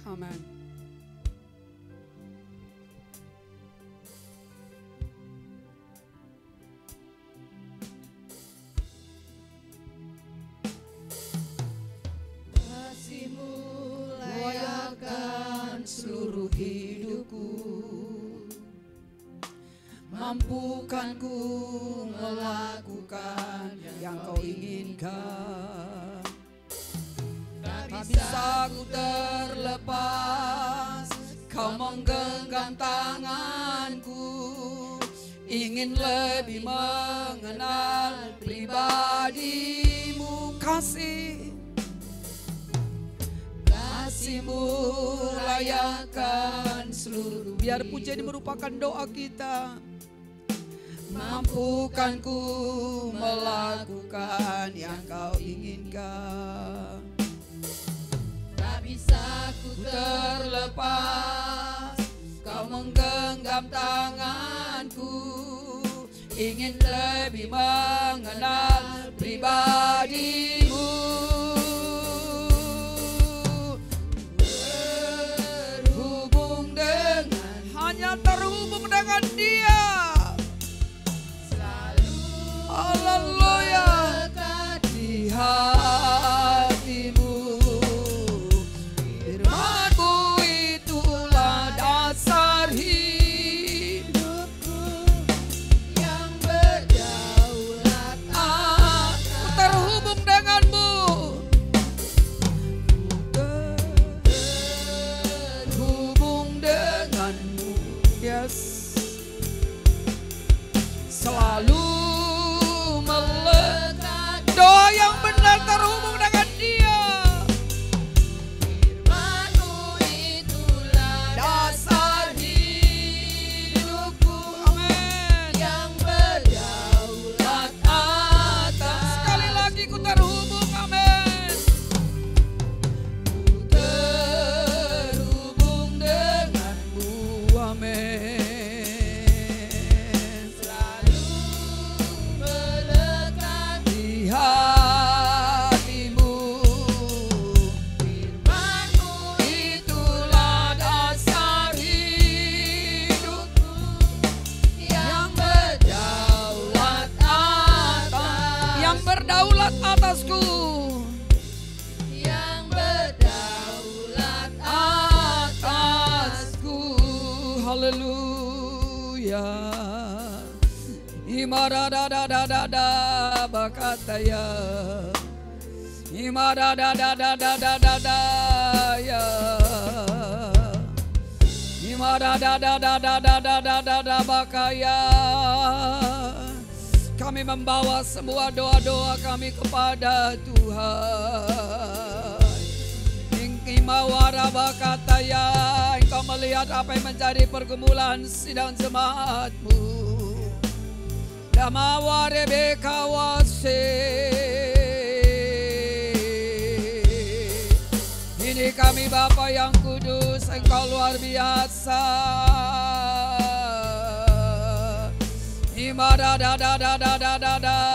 Amin. Kasih-Mu layakan seluruh hidupku, mampukan ku melakukan Yang Kau inginkan. tak bisa ku terlepas, Kau menggenggam tanganku, Ingin lebih mengenal pribadi-Mu. kasih-Mu layakan seluruh Biar pujian ini merupakan doa kita. mampukan ku Melakukan yang Kau inginkan. tak bisa ku terlepas, Kau menggenggam tanganku, Ingin lebih mengenal pribadi-Mu. berhubung dengan Hanya terhubung dengan Dia. selalu Haleluya. dekat Di hatimu, firman-Mu itulah dasar hidupku. yang berdaulat Aku terhubung denganmu. Terhubung denganmu. Yes. Selalu melekat. Doa yang benar terhubung dengan Dia. firman-Mu itulah Dasar hidupku. Amin. yang berdaulat atas. Sekali lagi ku terhubung. Amin. Terhubung denganmu, Amin. selalu melekat Di hatimu, firman-Mu itulah dasar hidupku. yang berdaulat atas. Yang berdaulat atasku. Yang berdaulat Atasku. Haleluya. Imaradadadadada bakataya. Imaradadadadadada ya. Imaradadadadadada bakaya. Kami membawa semua doa-doa kami kepada Tuhan. Imawarabakataya, Engkau melihat apa yang menjadi pergumulan sidang jemaat-Mu. Damawarebekawase. Ini kami Bapa yang kudus, Engkau luar biasa. Imaradadadadadadadadadadada.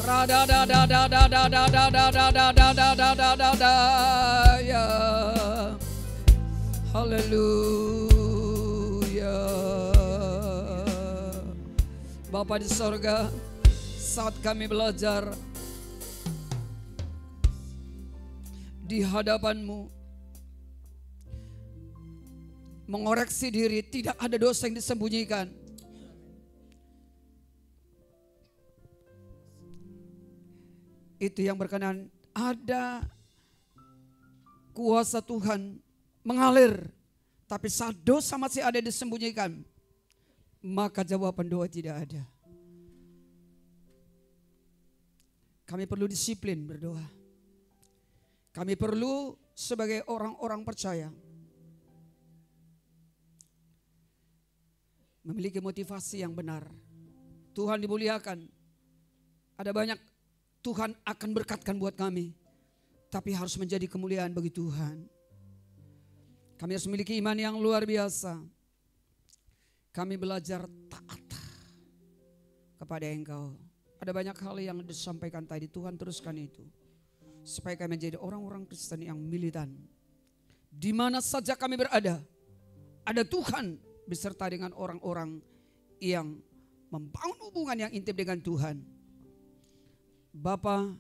Radadadadadadadadadadadadadada ya. Haleluya. Bapa di sorga, saat kami belajar di hadapan-Mu, mengoreksi diri, tidak ada dosa yang disembunyikan. Itu yang berkenan, ada kuasa Tuhan mengalir, tapi saat dosa masih ada disembunyikan, maka jawaban doa tidak ada. Kami perlu disiplin berdoa. Kami perlu sebagai orang-orang percaya memiliki motivasi yang benar. Tuhan dimuliakan. Ada banyak Tuhan akan berkatkan buat kami, tapi harus menjadi kemuliaan bagi Tuhan. Kami harus memiliki iman yang luar biasa. Kami belajar taat kepada Engkau. Ada banyak hal yang disampaikan tadi, Tuhan teruskan itu. supaya kami menjadi orang-orang Kristen yang militan. Di mana saja kami berada, ada Tuhan beserta dengan orang-orang yang membangun hubungan yang intim dengan Tuhan. Bapa,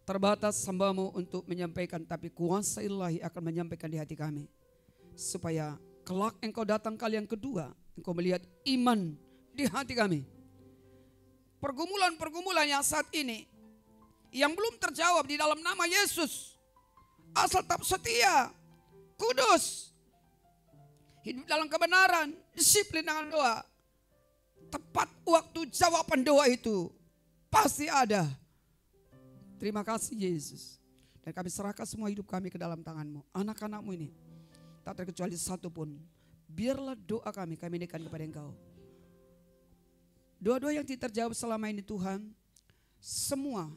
terbatas hamba-Mu untuk menyampaikan, tapi kuasa ilahi akan menyampaikan di hati kami. Supaya kelak Engkau datang kali yang kedua, Engkau melihat iman di hati kami. Pergumulan-pergumulan yang saat ini, yang belum terjawab di dalam nama Yesus, asal tetap setia, kudus, hidup dalam kebenaran, disiplin dengan doa. Tepat waktu jawaban doa itu pasti ada. Terima kasih Yesus. Dan kami serahkan semua hidup kami ke dalam tangan-Mu. Anak-anak-Mu ini, tak terkecuali satu pun, biarlah doa kami naikkan kepada Engkau. Doa-doa yang tidak terjawab selama ini Tuhan, semua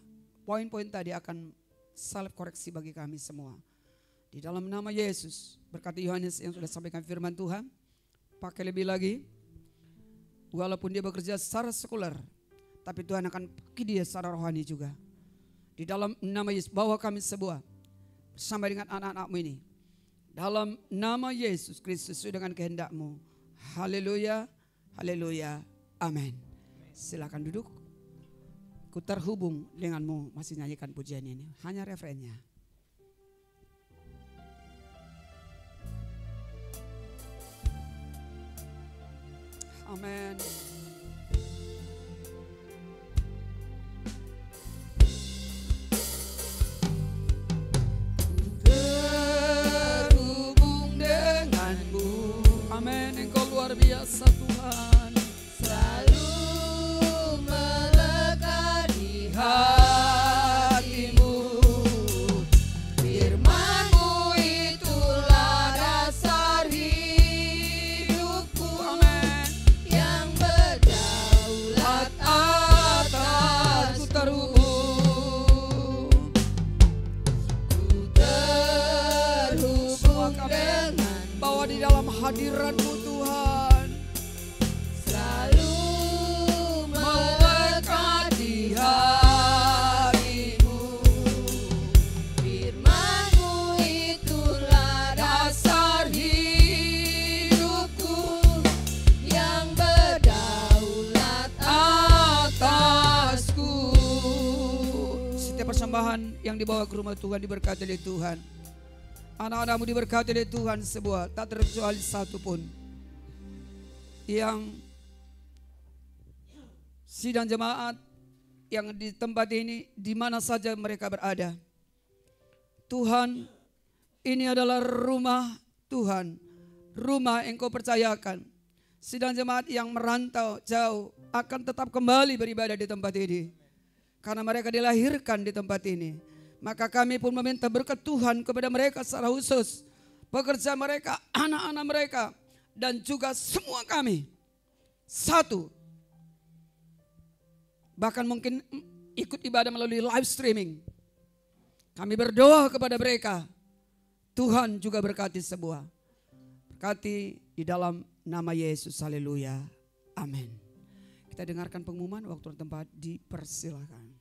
poin-poin tadi akan salib koreksi bagi kami semua. Di dalam nama Yesus, berkati Yohanes yang sudah sampaikan firman Tuhan, pakai lebih lagi, walaupun dia bekerja secara sekuler, tapi Tuhan akan pakai dia secara rohani juga. Di dalam nama Yesus, bawa kami sebuah bersama dengan anak-anak-Mu ini. Dalam nama Yesus Kristus dengan kehendak-Mu. Haleluya, haleluya, amin. Silakan duduk. Ku terhubung denganmu, masih nyanyikan pujian ini. Hanya refrennya. Amin. Terhubung denganmu, Amin. Engkau luar biasa Tuhan. selalu melekat di hatimu. Firman-Mu itulah dasar hidupku, Amin. yang berdaulat atas. Ku terhubung. Ku terhubung dengan Bawa di dalam hadirat-Mu Tuhan. selalu melekat di hatimu. Firman-Mu itulah dasar hidupku, yang berdaulat atasku. Setiap persembahan yang dibawa ke rumah Tuhan diberkati oleh Tuhan. Anak-anak-Mu diberkati oleh Tuhan semua, tak terkecuali satu pun. Yang sidang jemaat yang di tempat ini, di mana saja mereka berada. Tuhan, ini adalah rumah Tuhan, rumah Engkau percayakan. Sidang jemaat yang merantau jauh akan tetap kembali beribadah di tempat ini. Karena mereka dilahirkan di tempat ini. Maka kami pun meminta berkat Tuhan kepada mereka secara khusus. Pekerja mereka, anak-anak mereka, dan juga semua kami. Satu. Bahkan mungkin ikut ibadah melalui live streaming. Kami berdoa kepada mereka. Tuhan juga berkati semua. Berkati di dalam nama Yesus. Haleluya. Amin. Kita dengarkan pengumuman waktu dan tempat, dipersilakan.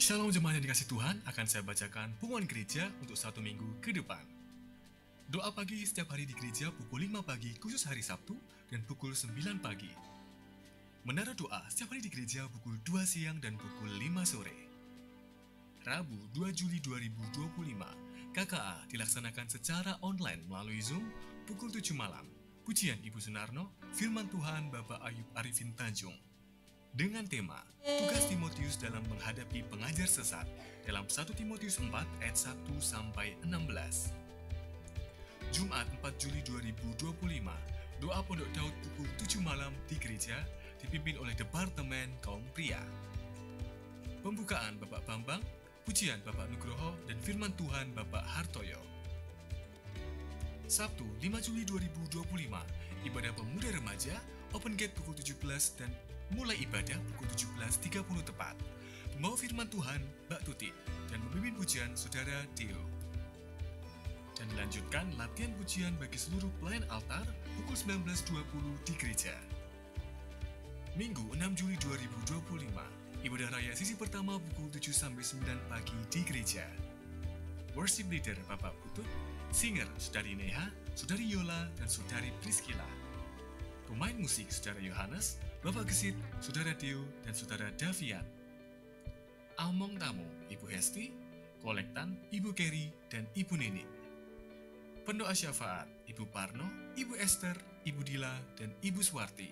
Shalom jemaat yang dikasih Tuhan, akan saya bacakan pengumuman gereja untuk 1 minggu ke depan. Doa pagi setiap hari di gereja pukul 5 pagi khusus hari Sabtu dan pukul 9 pagi. Menara doa setiap hari di gereja pukul 2 siang dan pukul 5 sore. Rabu 2 Juli 2025, KKA dilaksanakan secara online melalui Zoom pukul 7 malam. Pujian Ibu Sunarno, firman Tuhan Bapak Ayub Arifin Tanjung. Dengan tema, tugas Timotius dalam menghadapi pengajar sesat dalam 1 Timotius 4 ayat 1-16. Jumat 4 Juli 2025, doa Pondok Daud pukul 7 malam di gereja dipimpin oleh Departemen Kaum Pria. Pembukaan Bapak Bambang, pujian Bapak Nugroho, dan firman Tuhan Bapak Hartoyo. Sabtu 5 Juli 2025, ibadah pemuda remaja, open gate pukul 17 dan mulai ibadah pukul 17.30 tepat. Pembawa firman Tuhan, Mbak Tuti, dan pemimpin pujian Saudara Theo. Dan dilanjutkan latihan pujian bagi seluruh pelayan altar pukul 19.20 di gereja. Minggu 6 Juli 2025, ibadah raya sisi pertama pukul 7-9 pagi di gereja. Worship leader Bapak Putut, singer Saudari Neha, Saudari Yola, dan Saudari Priscilla. Pemain musik Saudara Yohanes, Bapak Gesit, Saudara Theo, dan Saudara Davian. Among tamu Ibu Hesti, kolektan Ibu Kerry, dan Ibu Nining. Pendoa syafaat Ibu Parno, Ibu Esther, Ibu Dila, dan Ibu Swarti.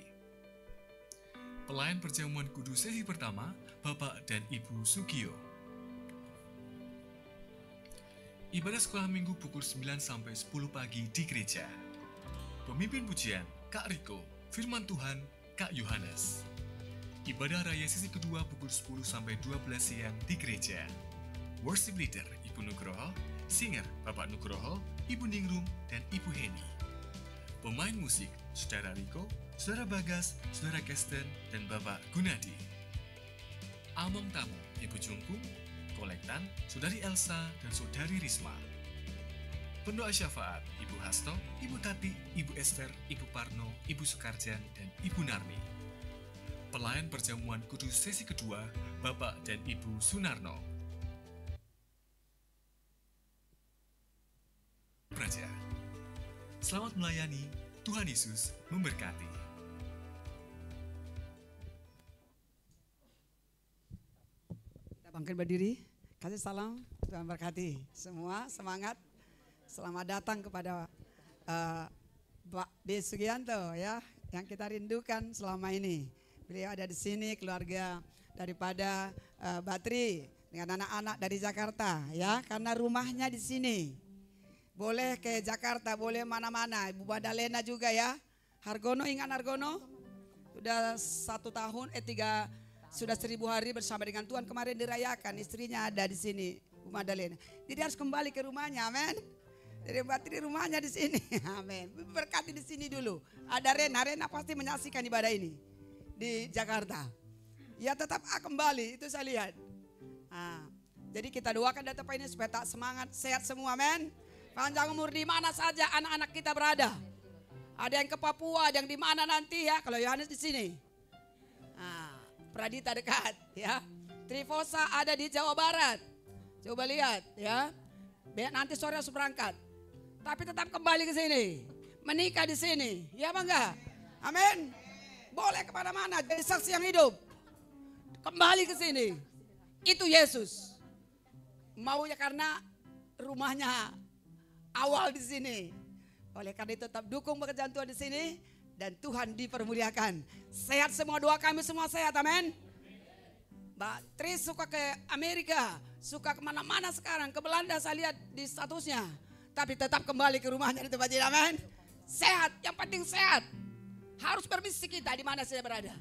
Pelayan perjamuan kudus sesi pertama, Bapak dan Ibu Sugio. Ibadah sekolah minggu pukul 9 sampai 10 pagi di gereja. Pemimpin pujian, Kak Riko, firman Tuhan, Kak Yohanes. Ibadah raya sesi kedua pukul 10 sampai 12 siang di gereja. Worship leader, Ibu Nugroho, singer, Bapak Nugroho, Ibu Ningrum, dan Ibu Heni. Pemain musik, Saudara Riko, Saudara Bagas, Saudara Kesten, dan Bapak Gunadi. Among tamu, Ibu Jungkung, kolektan, Saudari Elsa, dan Saudari Risma. Pendoa syafaat, Ibu Hasto, Ibu Tati, Ibu Esther, Ibu Parno, Ibu Sukarjan, dan Ibu Narmi. Pelayan perjamuan kudus sesi kedua, Bapak dan Ibu Sunarno. Praja, selamat melayani, Tuhan Yesus memberkati. Kita bangkit berdiri, kasih salam, Tuhan berkati semua, semangat. Selamat datang kepada Pak B. Sugianto ya, yang kita rindukan selama ini. Beliau ada di sini, keluarga daripada Batri dengan anak-anak dari Jakarta ya, karena rumahnya di sini. Boleh ke Jakarta, boleh mana-mana. Ibu Madalena juga ya. Hargono, ingat Hargono? Sudah 1 tahun, 1000 hari bersama dengan Tuhan. Kemarin dirayakan, istrinya ada di sini, Bu Madalena. Jadi harus kembali ke rumahnya, amin. Jadi Batri rumahnya di sini, amin. Berkati di sini dulu. Ada Rena pasti menyaksikan ibadah ini di Jakarta. Ya tetap kembali, itu saya lihat. Nah, jadi kita doakan data ini supaya tak semangat, sehat semua, amin. Panjang umur di mana saja anak-anak kita berada. Ada yang ke Papua, ada yang di mana nanti ya. Kalau Yohanes di sini. Nah, Pradita dekat ya. Trifosa ada di Jawa Barat. Coba lihat ya. Nanti sore harus berangkat. Tapi tetap kembali ke sini. Menikah di sini. Ya apa enggak? Amin. Boleh kemana-mana jadi saksi yang hidup. Kembali ke sini. Itu Yesus. Maunya karena rumahnya awal di sini. Oleh karena itu tetap dukung pekerjaan Tuhan di sini dan Tuhan dipermuliakan. Sehat semua, doa kami semua sehat, amin. Mbak Tris suka ke Amerika, suka kemana-mana sekarang, ke Belanda saya lihat di statusnya. Tapi tetap kembali ke rumahnya di tempat ini, amin. Sehat, yang penting sehat. Harus bermisi kita di mana saya berada.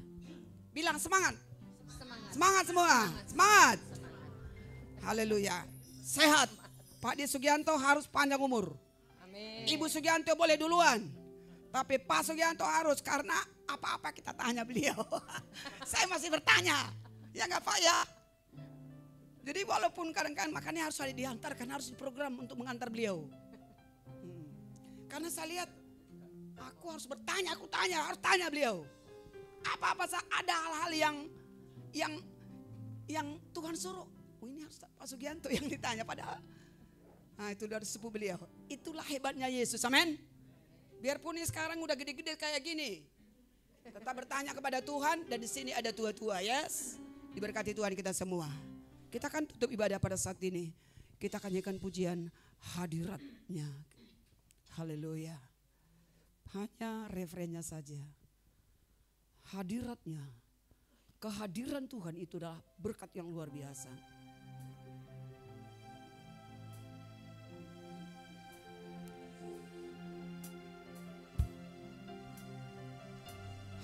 Bilang semangat. Semangat semua, semangat. Haleluya. Sehat. Pak D. Sugianto harus panjang umur. Amin. Ibu Sugianto boleh duluan. Tapi Pak Sugianto harus, karena apa-apa kita tanya beliau. Saya masih bertanya. Ya enggak Pak ya. Jadi walaupun kadang-kadang makanya harus ada diantarkan, harus diprogram untuk mengantar beliau. Karena saya lihat, aku harus bertanya, harus tanya beliau. Apa-apa ada hal-hal yang Tuhan suruh. Oh ini harus Pak Sugianto yang ditanya padahal. Nah itu dari sepupu beliau. Itulah hebatnya Yesus, amin. Biarpun ini sekarang udah gede-gede kayak gini, tetap bertanya kepada Tuhan. Dan di sini ada tua-tua, yes. Diberkati Tuhan kita semua. Kita akan tutup ibadah pada saat ini. Kita akan nyanyikan pujian hadiratnya. Haleluya. Hanya refrennya saja. Hadiratnya. Kehadiran Tuhan itu adalah berkat yang luar biasa.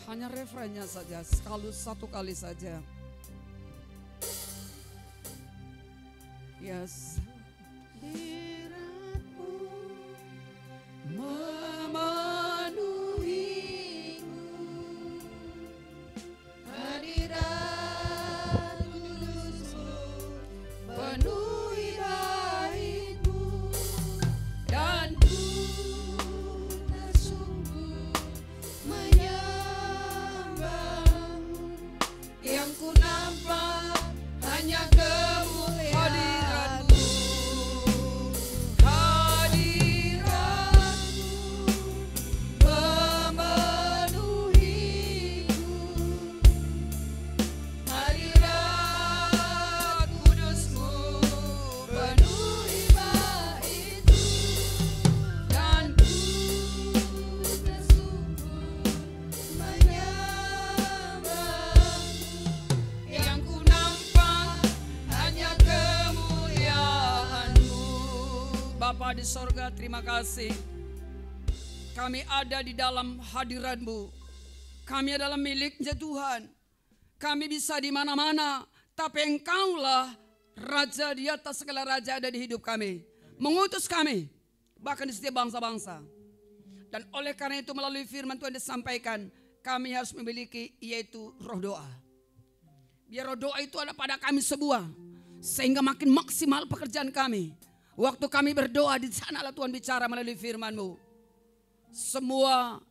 Hanya refrennya saja, satu kali saja. Yes. Hadiratmu memenuhiku, Hadirat kudus surga, terima kasih. Kami ada di dalam hadirat-Mu. Kami adalah miliknya Tuhan. Kami bisa di mana-mana, tapi Engkaulah Raja di atas segala raja ada di hidup kami. Mengutus kami, bahkan di setiap bangsa-bangsa. Dan oleh karena itu melalui firman Tuhan disampaikan, kami harus memiliki yaitu roh doa. Biar roh doa itu ada pada kami sebuah, sehingga makin maksimal pekerjaan kami. Waktu kami berdoa, di sanalah Tuhan bicara melalui firman-Mu. Semua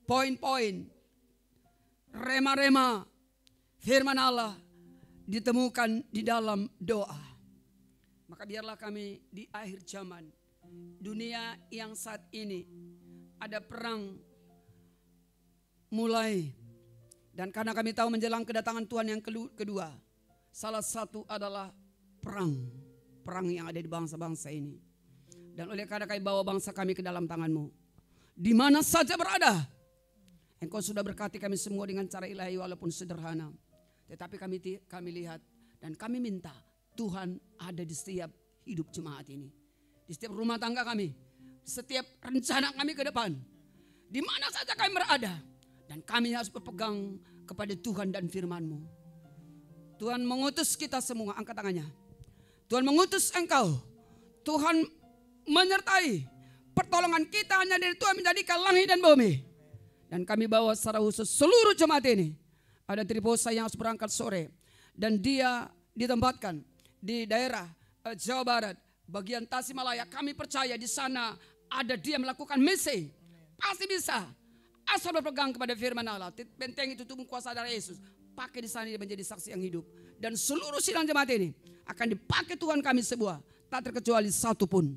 poin-poin, rema-rema firman Allah ditemukan di dalam doa. Maka biarlah kami di akhir zaman, dunia yang saat ini ada perang mulai. Dan karena kami tahu menjelang kedatangan Tuhan yang kedua, salah satu adalah perang yang ada di bangsa-bangsa ini. Dan oleh karena kami bawa bangsa kami ke dalam tangan-Mu, di mana saja berada, Engkau sudah berkati kami semua dengan cara ilahi walaupun sederhana. Tetapi kami lihat dan kami minta Tuhan ada di setiap hidup jemaat ini. Di setiap rumah tangga kami, di setiap rencana kami ke depan. Di mana saja kami berada. Dan kami harus berpegang kepada Tuhan dan firman-Mu. Tuhan mengutus kita semua, angkat tangannya. Tuhan mengutus engkau. Tuhan menyertai. Pertolongan kita hanya dari Tuhan menjadikan langit dan bumi. Dan kami bawa secara khusus seluruh jemaat ini. Ada Triposa yang harus berangkat sore. Dan dia ditempatkan di daerah Jawa Barat, bagian Tasikmalaya. Kami percaya di sana ada dia melakukan misi. Pasti bisa. Asal berpegang kepada firman Allah. Benteng itu tubuh kuasa darah Yesus. Pakai di sana dia menjadi saksi yang hidup. Dan seluruh sidang jemaat ini akan dipakai Tuhan kami sebuah. Tak terkecuali satu pun.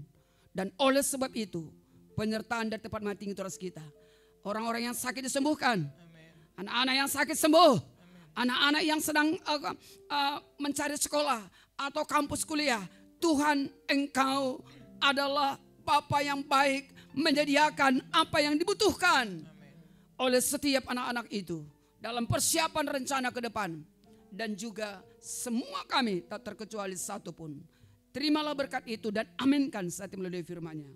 Dan oleh sebab itu, penyertaan dari tempat mati itu harus kita. Orang-orang yang sakit disembuhkan. Anak-anak yang sakit sembuh. Anak-anak yang sedang mencari sekolah atau kampus kuliah. Tuhan, Engkau adalah Bapa yang baik, menyediakan apa yang dibutuhkan oleh setiap anak-anak itu. Dalam persiapan rencana ke depan. Dan juga semua kami tak terkecuali satu pun. Terimalah berkat itu dan aminkan saat melalui firman-Nya.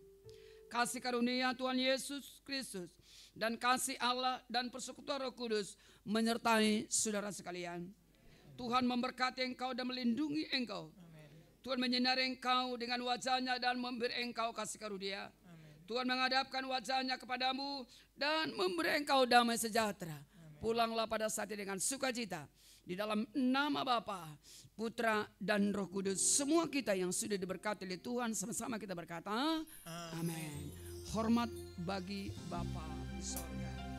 Kasih karunia Tuhan Yesus Kristus dan kasih Allah dan persekutuan Roh Kudus menyertai saudara sekalian. Tuhan memberkati engkau dan melindungi engkau. Tuhan menyinari engkau dengan wajah-Nya dan memberi engkau kasih karunia. Tuhan menghadapkan wajah-Nya kepadamu dan memberi engkau damai sejahtera. Pulanglah pada saat ini dengan sukacita. Di dalam nama Bapa, Putra dan Roh Kudus. Semua kita yang sudah diberkati oleh Tuhan sama-sama kita berkata, amin. Hormat bagi Bapa di sorga.